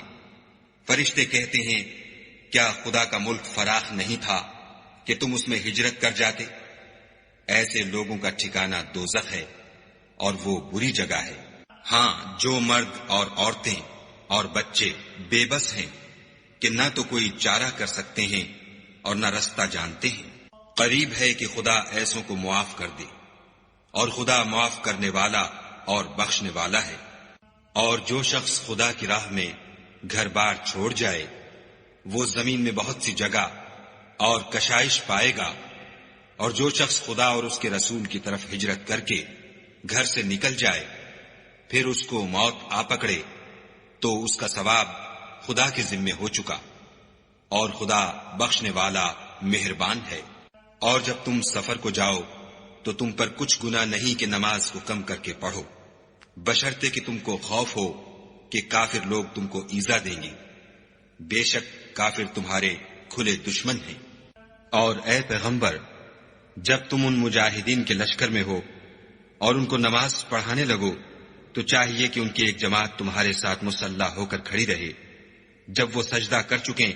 فرشتے کہتے ہیں کیا خدا کا ملک فراخ نہیں تھا کہ تم اس میں ہجرت کر جاتے؟ ایسے لوگوں کا ٹھکانہ دوزخ ہے، اور وہ بری جگہ ہے۔ ہاں، جو مرد اور عورتیں اور بچے بے بس ہیں کہ نہ تو کوئی چارہ کر سکتے ہیں اور نہ رستہ جانتے ہیں، قریب ہے کہ خدا ایسوں کو معاف کر دے، اور خدا معاف کرنے والا اور بخشنے والا ہے۔ اور جو شخص خدا کی راہ میں گھر بار چھوڑ جائے وہ زمین میں بہت سی جگہ اور کشائش پائے گا، اور جو شخص خدا اور اس کے رسول کی طرف ہجرت کر کے گھر سے نکل جائے پھر اس کو موت آ پکڑے تو اس کا ثواب خدا کے ذمے ہو چکا، اور خدا بخشنے والا مہربان ہے۔ اور جب تم سفر کو جاؤ تو تم پر کچھ گناہ نہیں کہ نماز کو کم کر کے پڑھو، بشرطے کہ تم کو خوف ہو کہ کافر لوگ تم کو ایذا دیں گے، بے شک کافر تمہارے کھلے دشمن ہیں۔ اور اے پیغمبر، جب تم ان مجاہدین کے لشکر میں ہو اور ان کو نماز پڑھانے لگو تو چاہیے کہ ان کی ایک جماعت تمہارے ساتھ مسلح ہو کر کھڑی رہے، جب وہ سجدہ کر چکیں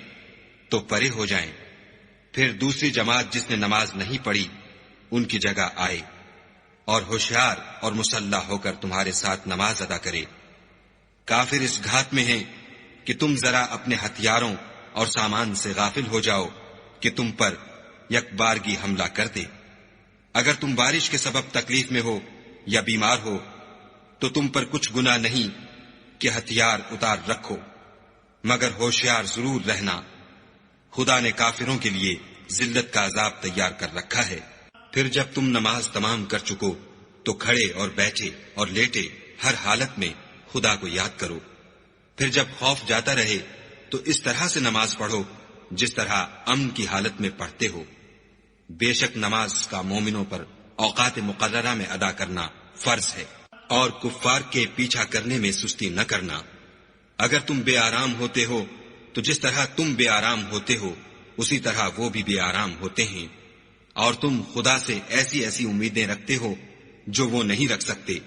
تو پرے ہو جائیں، پھر دوسری جماعت جس نے نماز نہیں پڑھی ان کی جگہ آئے، اور ہوشیار اور مسلح ہو کر تمہارے ساتھ نماز ادا کرے۔ کافر اس گھات میں ہیں کہ تم ذرا اپنے ہتھیاروں اور سامان سے غافل ہو جاؤ کہ تم پر یک بارگی حملہ کر دے۔ اگر تم بارش کے سبب تکلیف میں ہو یا بیمار ہو تو تم پر کچھ گناہ نہیں کہ ہتھیار اتار رکھو، مگر ہوشیار ضرور رہنا، خدا نے کافروں کے لیے ذلت کا عذاب تیار کر رکھا ہے۔ پھر جب تم نماز تمام کر چکو تو کھڑے اور بیٹھے اور لیٹے ہر حالت میں خدا کو یاد کرو، پھر جب خوف جاتا رہے تو اس طرح سے نماز پڑھو جس طرح امن کی حالت میں پڑھتے ہو۔ بے شک نماز کا مومنوں پر اوقات مقررہ میں ادا کرنا فرض ہے، اور کفار کے پیچھا کرنے میں سستی نہ کرنا۔ اگر تم بے آرام ہوتے ہو تو جس طرح تم بے آرام ہوتے ہو اسی طرح وہ بھی بے آرام ہوتے ہیں، اور تم خدا سے ایسی ایسی امیدیں رکھتے ہو جو وہ نہیں رکھ سکتے،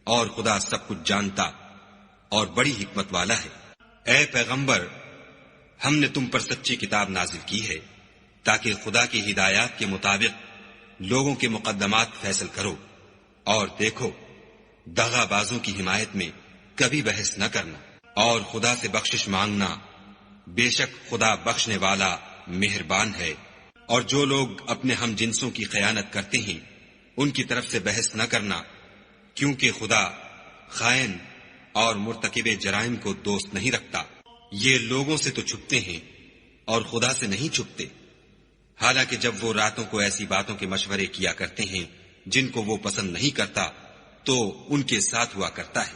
اور خدا سب کچھ جانتا اور بڑی حکمت والا ہے۔ اے پیغمبر، ہم نے تم پر سچی کتاب نازل کی ہے تاکہ خدا کی ہدایات کے مطابق لوگوں کے مقدمات فیصل کرو، اور دیکھو، دغا بازوں کی حمایت میں کبھی بحث نہ کرنا، اور خدا سے بخشش مانگنا، بے شک خدا بخشنے والا مہربان ہے۔ اور جو لوگ اپنے ہم جنسوں کی خیانت کرتے ہیں ان کی طرف سے بحث نہ کرنا، کیونکہ خدا خائن اور مرتکب جرائم کو دوست نہیں رکھتا۔ یہ لوگوں سے تو چھپتے ہیں اور خدا سے نہیں چھپتے، حالانکہ جب وہ راتوں کو ایسی باتوں کے مشورے کیا کرتے ہیں جن کو وہ پسند نہیں کرتا تو ان کے ساتھ ہوا کرتا ہے،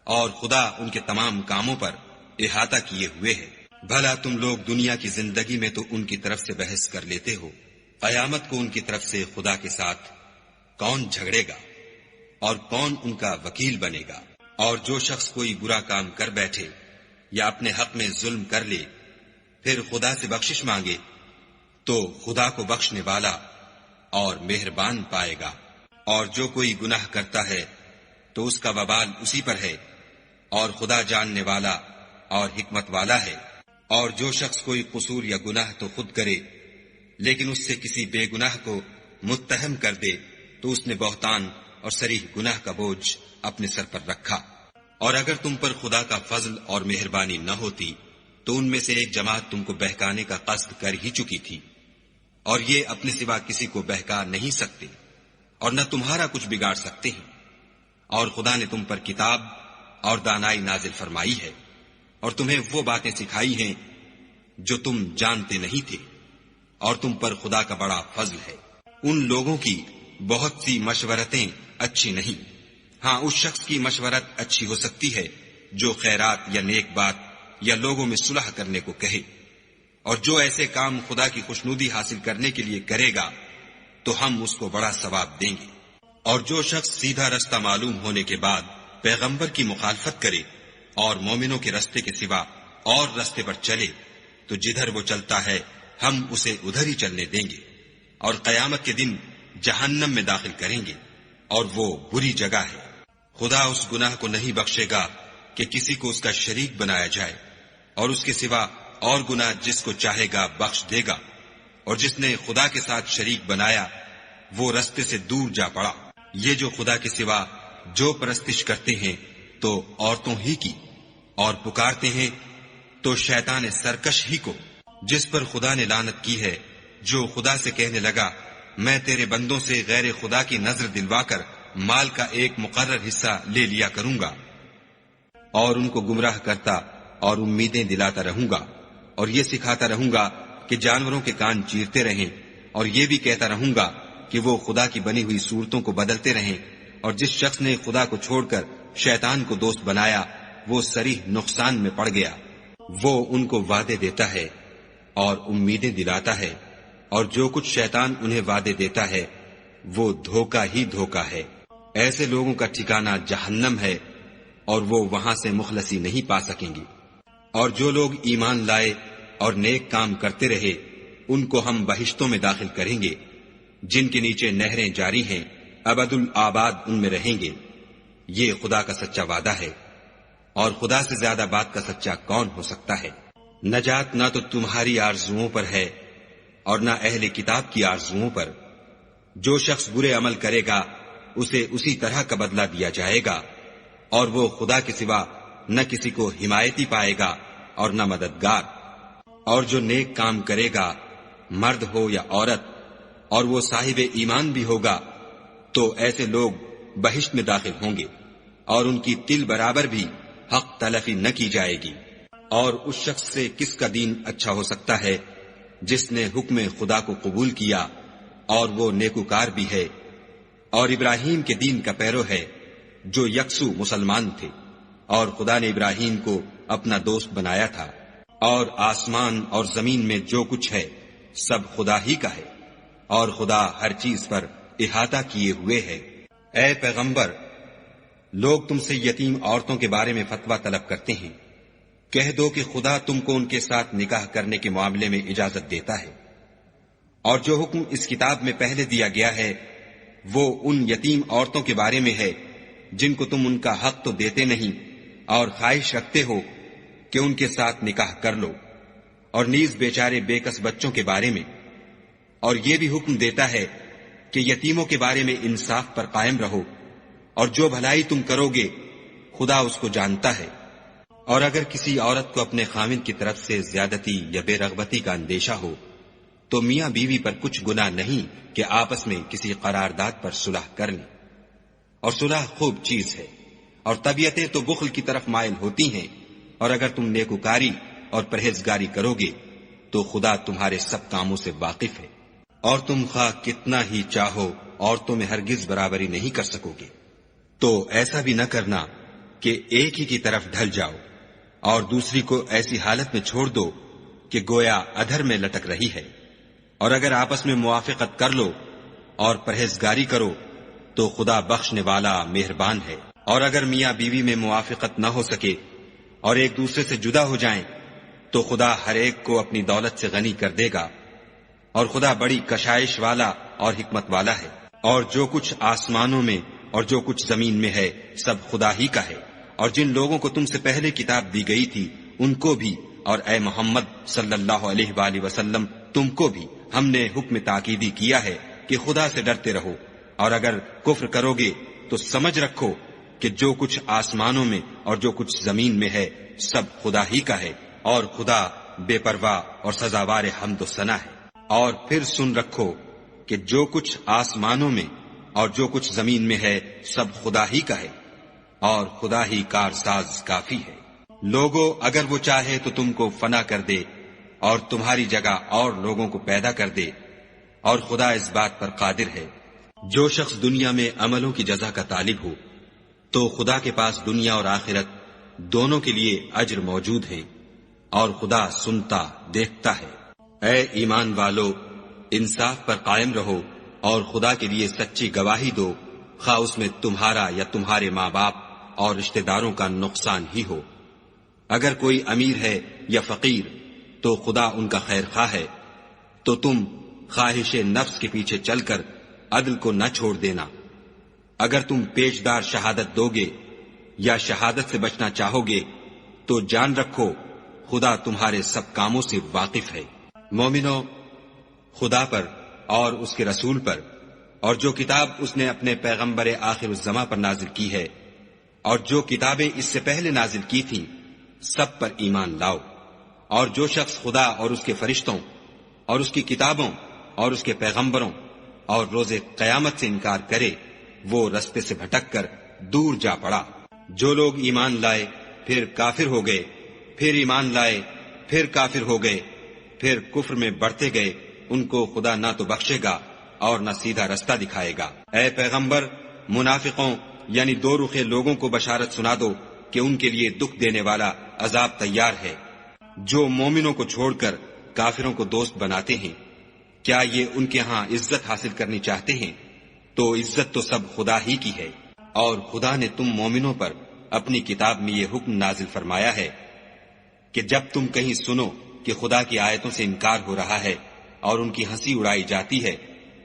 اور خدا ان کے تمام کاموں پر احاطہ کیے ہوئے ہے۔ بھلا تم لوگ دنیا کی زندگی میں تو ان کی طرف سے بحث کر لیتے ہو، قیامت کو ان کی طرف سے خدا کے ساتھ کون جھگڑے گا اور کون ان کا وکیل بنے گا؟ اور جو شخص کوئی برا کام کر بیٹھے یا اپنے حق میں ظلم کر لے پھر خدا سے بخشش مانگے تو خدا کو بخشنے والا اور مہربان پائے گا۔ اور جو کوئی گناہ کرتا ہے تو اس کا وبال اسی پر ہے، اور خدا جاننے والا اور حکمت والا ہے۔ اور جو شخص کوئی قصور یا گناہ تو خود کرے لیکن اس سے کسی بے گناہ کو متہم کر دے تو اس نے بہتان اور صریح گناہ کا بوجھ اپنے سر پر رکھا۔ اور اگر تم پر خدا کا فضل اور مہربانی نہ ہوتی تو ان میں سے ایک جماعت تم کو بہکانے کا قصد کر ہی چکی تھی، اور یہ اپنے سوا کسی کو بہکا نہیں سکتے اور نہ تمہارا کچھ بگاڑ سکتے ہیں۔ اور خدا نے تم پر کتاب اور دانائی نازل فرمائی ہے اور تمہیں وہ باتیں سکھائی ہیں جو تم جانتے نہیں تھے، اور تم پر خدا کا بڑا فضل ہے۔ ان لوگوں کی بہت سی مشورتیں اچھی نہیں، ہاں اس شخص کی مشورت اچھی ہو سکتی ہے جو خیرات یا نیک بات یا لوگوں میں صلح کرنے کو کہے، اور جو ایسے کام خدا کی خوشنودی حاصل کرنے کے لیے کرے گا تو ہم اس کو بڑا ثواب دیں گے۔ اور جو شخص سیدھا رستہ معلوم ہونے کے بعد پیغمبر کی مخالفت کرے اور مومنوں کے رستے کے سوا اور رستے پر چلے تو جدھر وہ چلتا ہے ہم اسے ادھر ہی چلنے دیں گے، اور قیامت کے دن جہنم میں داخل کریں گے، اور وہ بری جگہ ہے۔ خدا اس گناہ کو نہیں بخشے گا کہ کسی کو اس کا شریک بنایا جائے، اور اس کے سوا اور گناہ جس کو چاہے گا بخش دے گا، اور جس نے خدا کے ساتھ شریک بنایا وہ رستے سے دور جا پڑا۔ یہ جو خدا کے سوا جو پرستش کرتے ہیں تو عورتوں ہی کی، اور پکارتے ہیں تو شیطان سرکش ہی کو، جس پر خدا نے لعنت کی ہے، جو خدا سے کہنے لگا میں تیرے بندوں سے غیر خدا کی نظر دلوا کر مال کا ایک مقرر حصہ لے لیا کروں گا، اور ان کو گمراہ کرتا اور امیدیں دلاتا رہوں گا، اور یہ سکھاتا رہوں گا کہ جانوروں کے کان چیرتے رہیں، اور یہ بھی کہتا رہوں گا کہ وہ خدا کی بنی ہوئی صورتوں کو بدلتے رہیں، اور جس شخص نے خدا کو چھوڑ کر شیطان کو دوست بنایا وہ صریح نقصان میں پڑ گیا۔ وہ ان کو وعدے دیتا ہے اور امیدیں دلاتا ہے، اور جو کچھ شیطان انہیں وعدے دیتا ہے وہ دھوکہ ہی دھوکہ ہے۔ ایسے لوگوں کا ٹھکانہ جہنم ہے اور وہ وہاں سے مخلصی نہیں پا سکیں گے۔ اور جو لوگ ایمان لائے اور نیک کام کرتے رہے ان کو ہم بہشتوں میں داخل کریں گے جن کے نیچے نہریں جاری ہیں، ابد الآباد ان میں رہیں گے۔ یہ خدا کا سچا وعدہ ہے، اور خدا سے زیادہ بات کا سچا کون ہو سکتا ہے؟ نجات نہ تو تمہاری آرزوؤں پر ہے اور نہ اہل کتاب کی آرزوؤں پر۔ جو شخص برے عمل کرے گا اسے اسی طرح کا بدلہ دیا جائے گا، اور وہ خدا کے سوا نہ کسی کو حمایتی پائے گا اور نہ مددگار۔ اور جو نیک کام کرے گا مرد ہو یا عورت اور وہ صاحب ایمان بھی ہوگا تو ایسے لوگ بہشت میں داخل ہوں گے، اور ان کی تل برابر بھی حق تلفی نہ کی جائے گی۔ اور اس شخص سے کس کا دین اچھا ہو سکتا ہے جس نے حکم خدا کو قبول کیا اور وہ نیکوکار بھی ہے، اور ابراہیم کے دین کا پیرو ہے جو یکسو مسلمان تھے، اور خدا نے ابراہیم کو اپنا دوست بنایا تھا۔ اور آسمان اور زمین میں جو کچھ ہے سب خدا ہی کا ہے، اور خدا ہر چیز پر احاطہ کیے ہوئے ہے۔ اے پیغمبر، لوگ تم سے یتیم عورتوں کے بارے میں فتویٰ طلب کرتے ہیں، کہہ دو کہ خدا تم کو ان کے ساتھ نکاح کرنے کے معاملے میں اجازت دیتا ہے، اور جو حکم اس کتاب میں پہلے دیا گیا ہے وہ ان یتیم عورتوں کے بارے میں ہے جن کو تم ان کا حق تو دیتے نہیں اور خواہش رکھتے ہو کہ ان کے ساتھ نکاح کر لو، اور نیز بیچارے بے کس بچوں کے بارے میں۔ اور یہ بھی حکم دیتا ہے کہ یتیموں کے بارے میں انصاف پر قائم رہو، اور جو بھلائی تم کرو گے خدا اس کو جانتا ہے۔ اور اگر کسی عورت کو اپنے خاوند کی طرف سے زیادتی یا بے رغبتی کا اندیشہ ہو تو میاں بیوی پر کچھ گناہ نہیں کہ آپس میں کسی قرارداد پر صلح کر لیں، اور صلح خوب چیز ہے، اور طبیعتیں تو بخل کی طرف مائل ہوتی ہیں، اور اگر تم نیکوکاری اور پرہیزگاری کرو گے تو خدا تمہارے سب کاموں سے واقف ہے، اور تم خواہ کتنا ہی چاہو عورتوں میں ہرگز برابری نہیں کر سکو گے۔ تو ایسا بھی نہ کرنا کہ ایک ہی کی طرف ڈھل جاؤ اور دوسری کو ایسی حالت میں چھوڑ دو کہ گویا ادھر میں لٹک رہی ہے، اور اگر آپس میں موافقت کر لو اور پرہیزگاری کرو تو خدا بخشنے والا مہربان ہے۔ اور اگر میاں بیوی میں موافقت نہ ہو سکے اور ایک دوسرے سے جدا ہو جائیں تو خدا ہر ایک کو اپنی دولت سے غنی کر دے گا، اور خدا بڑی کشائش والا اور حکمت والا ہے۔ اور جو کچھ آسمانوں میں اور جو کچھ زمین میں ہے سب خدا ہی کا ہے، اور جن لوگوں کو تم سے پہلے کتاب دی گئی تھی ان کو بھی، اور اے محمد صلی اللہ علیہ وآلہ وسلم تم کو بھی ہم نے حکم تاکیدی کیا ہے کہ خدا سے ڈرتے رہو، اور اگر کفر کرو گے تو سمجھ رکھو کہ جو کچھ آسمانوں میں اور جو کچھ زمین میں ہے سب خدا ہی کا ہے، اور خدا بے پرواہ اور سزاوار حمد و ثنا ہے۔ اور پھر سن رکھو کہ جو کچھ آسمانوں میں اور جو کچھ زمین میں ہے سب خدا ہی کا ہے، اور خدا ہی کارساز کافی ہے۔ لوگو اگر وہ چاہے تو تم کو فنا کر دے اور تمہاری جگہ اور لوگوں کو پیدا کر دے، اور خدا اس بات پر قادر ہے۔ جو شخص دنیا میں عملوں کی جزا کا طالب ہو تو خدا کے پاس دنیا اور آخرت دونوں کے لیے اجر موجود ہے، اور خدا سنتا دیکھتا ہے۔ اے ایمان والو، انصاف پر قائم رہو اور خدا کے لیے سچی گواہی دو، خواہ اس میں تمہارا یا تمہارے ماں باپ اور رشتہ داروں کا نقصان ہی ہو۔ اگر کوئی امیر ہے یا فقیر تو خدا ان کا خیر خواہ ہے، تو تم خواہش نفس کے پیچھے چل کر عدل کو نہ چھوڑ دینا۔ اگر تم پیشدار شہادت دو گے یا شہادت سے بچنا چاہو گے تو جان رکھو خدا تمہارے سب کاموں سے واقف ہے۔ مومنو، خدا پر اور اس کے رسول پر اور جو کتاب اس نے اپنے پیغمبر آخر الزماں پر نازل کی ہے اور جو کتابیں اس سے پہلے نازل کی تھیں سب پر ایمان لاؤ۔ اور جو شخص خدا اور اس کے فرشتوں اور اس کی کتابوں اور اس کے پیغمبروں اور روز قیامت سے انکار کرے وہ رستے سے بھٹک کر دور جا پڑا۔ جو لوگ ایمان لائے پھر کافر ہو گئے، پھر ایمان لائے پھر کافر ہو گئے، پھر کفر میں بڑھتے گئے، ان کو خدا نہ تو بخشے گا اور نہ سیدھا رستہ دکھائے گا۔ اے پیغمبر، منافقوں یعنی دو رخے لوگوں کو بشارت سنا دو کہ ان کے لیے دکھ دینے والا عذاب تیار ہے۔ جو مومنوں کو چھوڑ کر کافروں کو دوست بناتے ہیں، کیا یہ ان کے ہاں عزت حاصل کرنی چاہتے ہیں؟ تو عزت تو سب خدا ہی کی ہے۔ اور خدا نے تم مومنوں پر اپنی کتاب میں یہ حکم نازل فرمایا ہے کہ جب تم کہیں سنو کہ خدا کی آیتوں سے انکار ہو رہا ہے اور ان کی ہنسی اڑائی جاتی ہے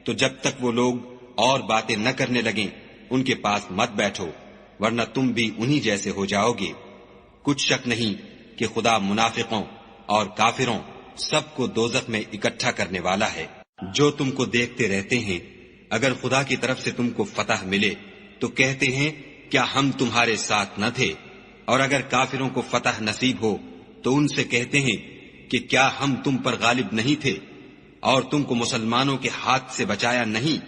تو جب تک وہ لوگ اور باتیں نہ کرنے لگیں ان کے پاس مت بیٹھو، ورنہ تم بھی انہی جیسے ہو جاؤ گے۔ کچھ شک نہیں کہ خدا منافقوں اور کافروں سب کو دوزخ میں اکٹھا کرنے والا ہے۔ جو تم کو دیکھتے رہتے ہیں، اگر خدا کی طرف سے تم کو فتح ملے تو کہتے ہیں کیا ہم تمہارے ساتھ نہ تھے، اور اگر کافروں کو فتح نصیب ہو تو ان سے کہتے ہیں کہ کیا ہم تم پر غالب نہیں تھے اور تم کو مسلمانوں کے ہاتھ سے بچایا نہیں؟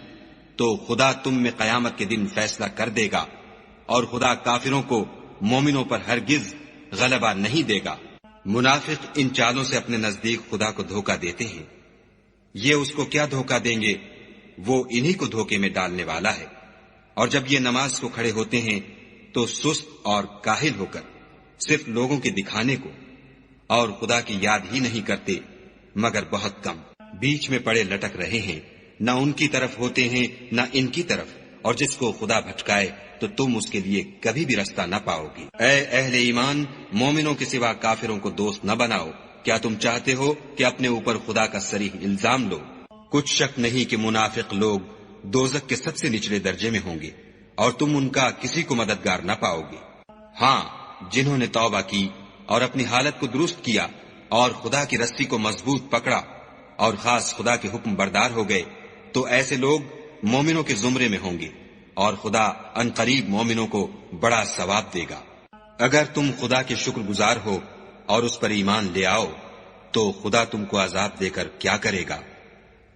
تو خدا تم میں قیامت کے دن فیصلہ کر دے گا، اور خدا کافروں کو مومنوں پر ہرگز غلبہ نہیں دے گا۔ منافق ان چالوں سے اپنے نزدیک خدا کو دھوکہ دیتے ہیں۔ یہ اس کو کیا دھوکہ دیں گے؟ وہ انہی کو دھوکے میں ڈالنے والا ہے۔ اور جب یہ نماز کو کھڑے ہوتے ہیں تو سست اور کاہل ہو کر صرف لوگوں کے دکھانے کو اور خدا کی یاد ہی نہیں کرتے مگر بہت کم، بیچ میں پڑے لٹک رہے ہیں، نہ ان کی طرف ہوتے ہیں نہ ان کی طرف، اور جس کو خدا بھٹکائے تو تم اس کے لیے کبھی بھی رستہ نہ پاؤ گے۔ اے اہل ایمان، مومنوں کے سوا کافروں کو دوست نہ بناؤ۔ کیا تم چاہتے ہو کہ اپنے اوپر خدا کا صریح الزام لو؟ کچھ شک نہیں کہ منافق لوگ دوزخ کے سب سے نچلے درجے میں ہوں گے اور تم ان کا کسی کو مددگار نہ پاؤ گے۔ ہاں، جنہوں نے توبہ کی اور اپنی حالت کو درست کیا اور خدا کی رسی کو مضبوط پکڑا اور خاص خدا کے حکم بردار ہو گئے، تو ایسے لوگ مومنوں کے زمرے میں ہوں گے، اور خدا عنقریب مومنوں کو بڑا ثواب دے گا۔ اگر تم خدا کے شکر گزار ہو اور اس پر ایمان لے آؤ تو خدا تم کو عذاب دے کر کیا کرے گا،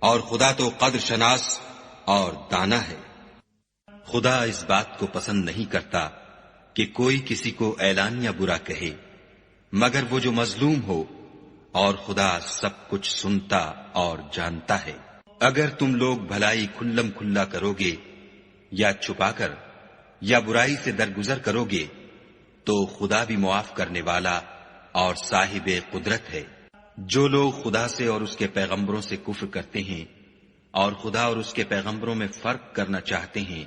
اور خدا تو قدر شناس اور دانا ہے۔ خدا اس بات کو پسند نہیں کرتا کہ کوئی کسی کو اعلانیہ برا کہے مگر وہ جو مظلوم ہو، اور خدا سب کچھ سنتا اور جانتا ہے۔ اگر تم لوگ بھلائی کھلم کھلا کرو گے یا چھپا کر یا برائی سے درگزر کرو گے تو خدا بھی معاف کرنے والا اور صاحب قدرت ہے۔ جو لوگ خدا سے اور اس کے پیغمبروں سے کفر کرتے ہیں اور خدا اور اس کے پیغمبروں میں فرق کرنا چاہتے ہیں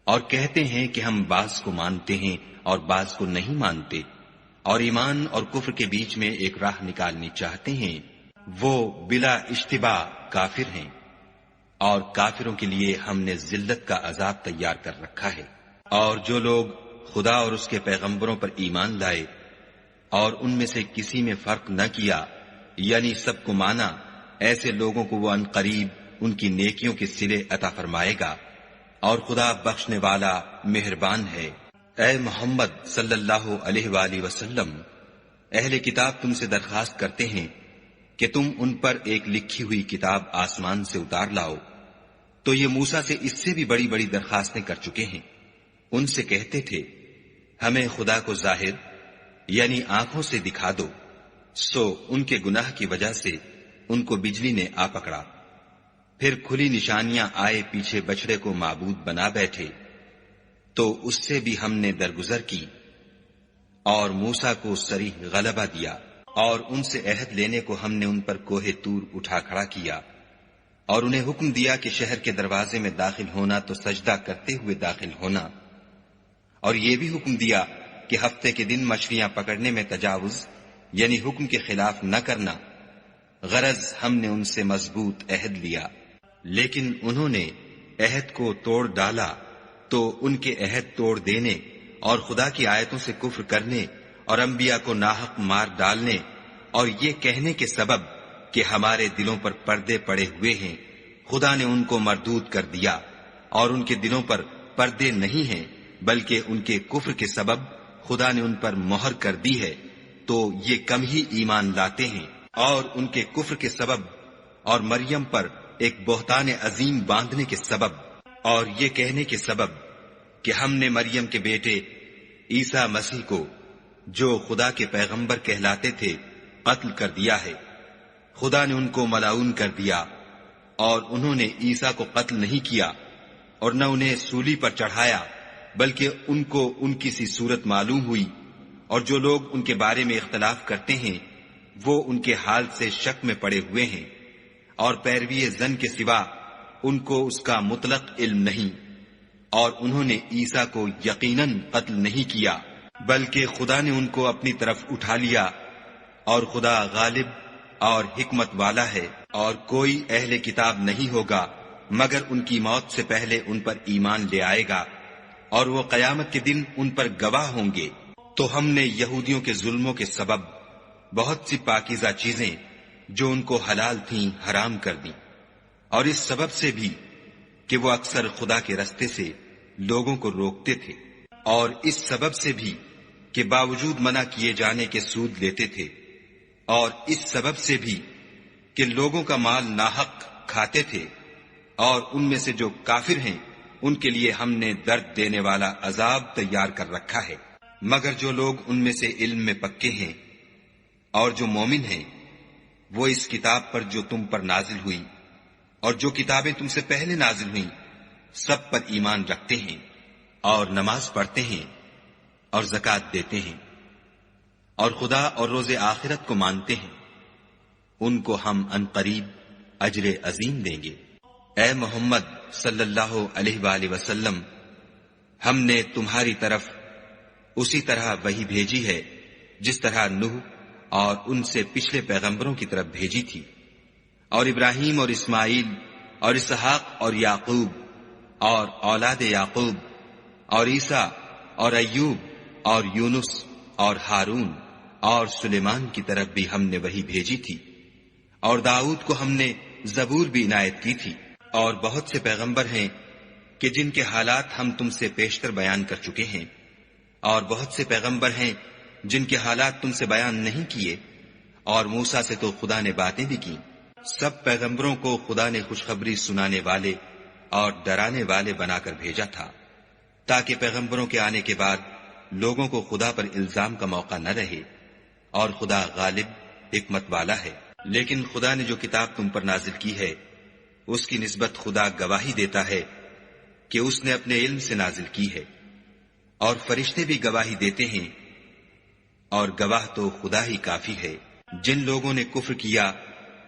اور کہتے ہیں کہ ہم بعض کو مانتے ہیں اور بعض کو نہیں مانتے، اور ایمان اور کفر کے بیچ میں ایک راہ نکالنی چاہتے ہیں، وہ بلا اشتباہ کافر ہیں، اور کافروں کے لیے ہم نے ذلت کا عذاب تیار کر رکھا ہے۔ اور جو لوگ خدا اور اس کے پیغمبروں پر ایمان لائے اور ان میں سے کسی میں فرق نہ کیا، یعنی سب کو مانا، ایسے لوگوں کو وہ عنقریب ان کی نیکیوں کے صلے عطا فرمائے گا، اور خدا بخشنے والا مہربان ہے۔ اے محمد صلی اللہ علیہ وآلہ وسلم، اہل کتاب تم سے درخواست کرتے ہیں کہ تم ان پر ایک لکھی ہوئی کتاب آسمان سے اتار لاؤ، تو یہ موسیٰ سے اس سے بھی بڑی بڑی درخواستیں کر چکے ہیں۔ ان سے کہتے تھے ہمیں خدا کو ظاہر یعنی آنکھوں سے دکھا دو، سو ان کے گناہ کی وجہ سے ان کو بجلی نے آ پکڑا، پھر کھلی نشانیاں آئے پیچھے بچڑے کو معبود بنا بیٹھے، تو اس سے بھی ہم نے درگزر کی اور موسیٰ کو صریح غلبہ دیا، اور ان سے عہد لینے کو ہم نے ان پر کوہ طور اٹھا کھڑا کیا، اور انہیں حکم دیا کہ شہر کے دروازے میں داخل ہونا تو سجدہ کرتے ہوئے داخل ہونا، اور یہ بھی حکم دیا کہ ہفتے کے دن مچھلیاں پکڑنے میں تجاوز یعنی حکم کے خلاف نہ کرنا۔ غرض ہم نے ان سے مضبوط عہد لیا، لیکن انہوں نے عہد کو توڑ ڈالا، تو ان کے عہد توڑ دینے اور خدا کی آیتوں سے کفر کرنے اور انبیاء کو ناحق مار ڈالنے اور یہ کہنے کے سبب کہ ہمارے دلوں پر پردے پڑے ہوئے ہیں، خدا نے ان کو مردود کر دیا، اور ان کے دلوں پر پردے نہیں ہیں بلکہ ان کے کفر کے سبب خدا نے ان پر مہر کر دی ہے، تو یہ کم ہی ایمان لاتے ہیں۔ اور ان کے کفر کے سبب اور مریم پر ایک بہتان عظیم باندھنے کے سبب اور یہ کہنے کے سبب کہ ہم نے مریم کے بیٹے عیسیٰ مسیح کو جو خدا کے پیغمبر کہلاتے تھے قتل کر دیا ہے، خدا نے ان کو ملعون کر دیا، اور انہوں نے عیسیٰ کو قتل نہیں کیا اور نہ انہیں سولی پر چڑھایا، بلکہ ان کو ان کی سی صورت معلوم ہوئی، اور جو لوگ ان کے بارے میں اختلاف کرتے ہیں وہ ان کے حال سے شک میں پڑے ہوئے ہیں، اور پیروی زن کے سوا ان کو اس کا مطلق علم نہیں، اور انہوں نے عیسیٰ کو یقیناً قتل نہیں کیا بلکہ خدا نے ان کو اپنی طرف اٹھا لیا، اور خدا غالب اور حکمت والا ہے، اور کوئی اہل کتاب نہیں ہوگا مگر ان کی موت سے پہلے ان پر ایمان لے آئے گا، اور وہ قیامت کے دن ان پر گواہ ہوں گے۔ تو ہم نے یہودیوں کے ظلموں کے سبب بہت سی پاکیزہ چیزیں جو ان کو حلال تھیں حرام کر دیں، اور اس سبب سے بھی کہ وہ اکثر خدا کے رستے سے لوگوں کو روکتے تھے، اور اس سبب سے بھی کہ باوجود منع کیے جانے کے سود لیتے تھے، اور اس سبب سے بھی کہ لوگوں کا مال ناحق کھاتے تھے، اور ان میں سے جو کافر ہیں ان کے لیے ہم نے درد دینے والا عذاب تیار کر رکھا ہے۔ مگر جو لوگ ان میں سے علم میں پکے ہیں اور جو مومن ہیں، وہ اس کتاب پر جو تم پر نازل ہوئی اور جو کتابیں تم سے پہلے نازل ہوئیں سب پر ایمان رکھتے ہیں، اور نماز پڑھتے ہیں اور زکوٰۃ دیتے ہیں، اور خدا اور روز آخرت کو مانتے ہیں، ان کو ہم عنقریب اجر عظیم دیں گے۔ اے محمد صلی اللہ علیہ وآلہ وسلم، ہم نے تمہاری طرف اسی طرح وحی بھیجی ہے جس طرح نوح اور ان سے پچھلے پیغمبروں کی طرف بھیجی تھی، اور ابراہیم اور اسماعیل اور اسحاق اور یعقوب اور اولاد یعقوب اور عیسیٰ اور ایوب اور یونس اور ہارون اور سلیمان کی طرف بھی ہم نے وحی بھیجی تھی، اور داؤد کو ہم نے زبور بھی عنایت کی تھی، اور بہت سے پیغمبر ہیں کہ جن کے حالات ہم تم سے پیشتر بیان کر چکے ہیں، اور بہت سے پیغمبر ہیں جن کے حالات تم سے بیان نہیں کیے، اور موسیٰ سے تو خدا نے باتیں بھی کی۔ سب پیغمبروں کو خدا نے خوشخبری سنانے والے اور ڈرانے والے بنا کر بھیجا تھا، تاکہ پیغمبروں کے آنے کے بعد لوگوں کو خدا پر الزام کا موقع نہ رہے، اور خدا غالب حکمت والا ہے۔ لیکن خدا نے جو کتاب تم پر نازل کی ہے اس کی نسبت خدا گواہی دیتا ہے کہ اس نے اپنے علم سے نازل کی ہے، اور فرشتے بھی گواہی دیتے ہیں، اور گواہ تو خدا ہی کافی ہے۔ جن لوگوں نے کفر کیا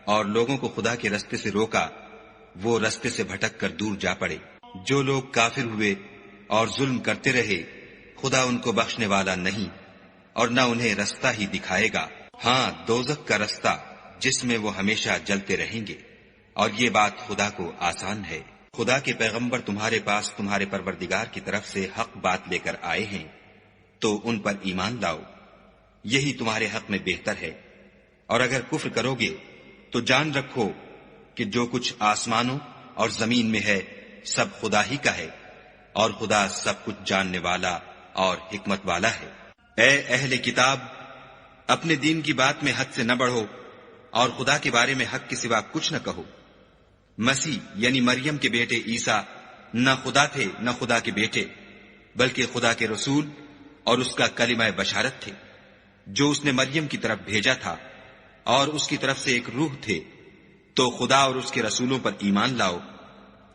اور لوگوں کو خدا کے رستے سے روکا، وہ رستے سے بھٹک کر دور جا پڑے۔ جو لوگ کافر ہوئے اور ظلم کرتے رہے، خدا ان کو بخشنے والا نہیں اور نہ انہیں رستہ ہی دکھائے گا۔ ہاں، دوزخ کا رستہ جس میں وہ ہمیشہ جلتے رہیں گے، اور یہ بات خدا کو آسان ہے۔ خدا کے پیغمبر تمہارے پاس تمہارے پروردگار کی طرف سے حق بات لے کر آئے ہیں، تو ان پر ایمان لاؤ، یہی تمہارے حق میں بہتر ہے۔ اور اگر کفر کرو گے تو جان رکھو کہ جو کچھ آسمانوں اور زمین میں ہے سب خدا ہی کا ہے، اور خدا سب کچھ جاننے والا اور حکمت والا ہے۔ اے اہل کتاب، اپنے دین کی بات میں حد سے نہ بڑھو، اور خدا کے بارے میں حق کے سوا کچھ نہ کہو۔ مسیح یعنی مریم کے بیٹے عیسیٰ نہ خدا تھے نہ خدا کے بیٹے، بلکہ خدا کے رسول اور اس کا کلمہ بشارت تھے، جو اس نے مریم کی طرف بھیجا تھا، اور اس کی طرف سے ایک روح تھے۔ تو خدا اور اس کے رسولوں پر ایمان لاؤ،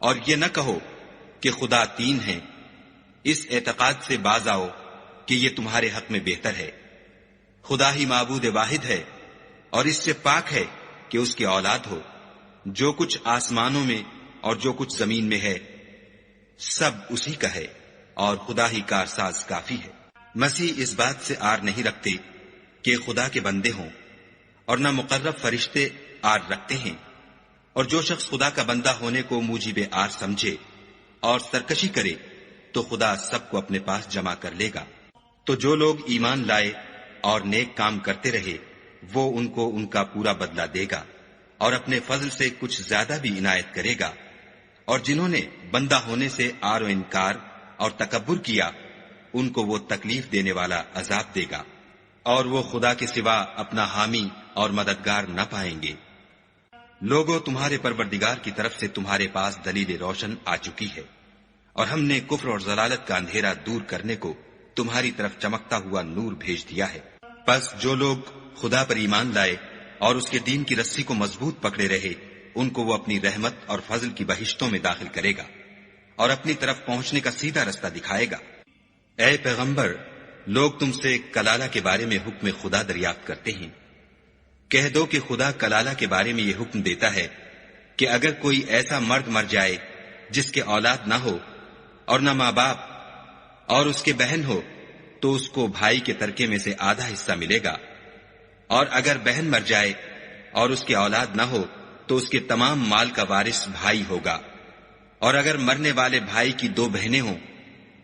اور یہ نہ کہو کہ خدا تین ہیں۔ اس اعتقاد سے باز آؤ کہ یہ تمہارے حق میں بہتر ہے۔ خدا ہی معبود واحد ہے، اور اس سے پاک ہے کہ اس کی اولاد ہو۔ جو کچھ آسمانوں میں اور جو کچھ زمین میں ہے سب اسی کا ہے، اور خدا ہی کارساز کافی ہے۔ مسیح اس بات سے آر نہیں رکھتے کہ خدا کے بندے ہوں، اور نہ مقرب فرشتے آر رکھتے ہیں، اور جو شخص خدا کا بندہ ہونے کو موجب آر سمجھے اور سرکشی کرے تو خدا سب کو اپنے پاس جمع کر لے گا۔ تو جو لوگ ایمان لائے اور نیک کام کرتے رہے، وہ ان کو ان کا پورا بدلہ دے گا، اور اپنے فضل سے کچھ زیادہ بھی عنایت کرے گا۔ اور جنہوں نے بندہ ہونے سے آر و انکار اور تکبر کیا، ان کو وہ تکلیف دینے والا عذاب دے گا، اور وہ خدا کے سوا اپنا حامی اور مددگار نہ پائیں گے۔ لوگوں، تمہارے پروردگار کی طرف سے تمہارے پاس دلیل روشن آ چکی ہے، اور ہم نے کفر اور ضلالت کا اندھیرا دور کرنے کو تمہاری طرف چمکتا ہوا نور بھیج دیا ہے۔ پس جو لوگ خدا پر ایمان لائے اور اس کے دین کی رسی کو مضبوط پکڑے رہے، ان کو وہ اپنی رحمت اور فضل کی بہشتوں میں داخل کرے گا، اور اپنی طرف پہنچنے کا سیدھا رستہ دکھائے گا۔ اے پیغمبر، لوگ تم سے کلالہ کے بارے میں حکم خدا دریافت کرتے ہیں۔ کہہ دو کہ خدا کلالہ کے بارے میں یہ حکم دیتا ہے کہ اگر کوئی ایسا مرد مر جائے جس کے اولاد نہ ہو اور نہ ماں باپ اور اس کے بہن ہو، تو اس کو بھائی کے ترکے میں سے آدھا حصہ ملے گا، اور اگر بہن مر جائے اور اس کے اولاد نہ ہو تو اس کے تمام مال کا وارث بھائی ہوگا، اور اگر مرنے والے بھائی کی دو بہنیں ہوں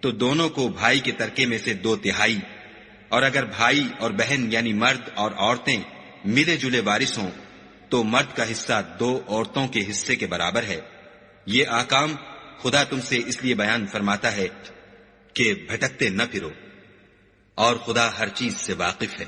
تو دونوں کو بھائی کے ترکے میں سے 2/3، اور اگر بھائی اور بہن یعنی مرد اور عورتیں ملے جلے وارث ہوں تو مرد کا حصہ 2 عورتوں کے حصے کے برابر ہے۔ یہ احکام خدا تم سے اس لیے بیان فرماتا ہے کہ بھٹکتے نہ پھرو، اور خدا ہر چیز سے واقف ہے۔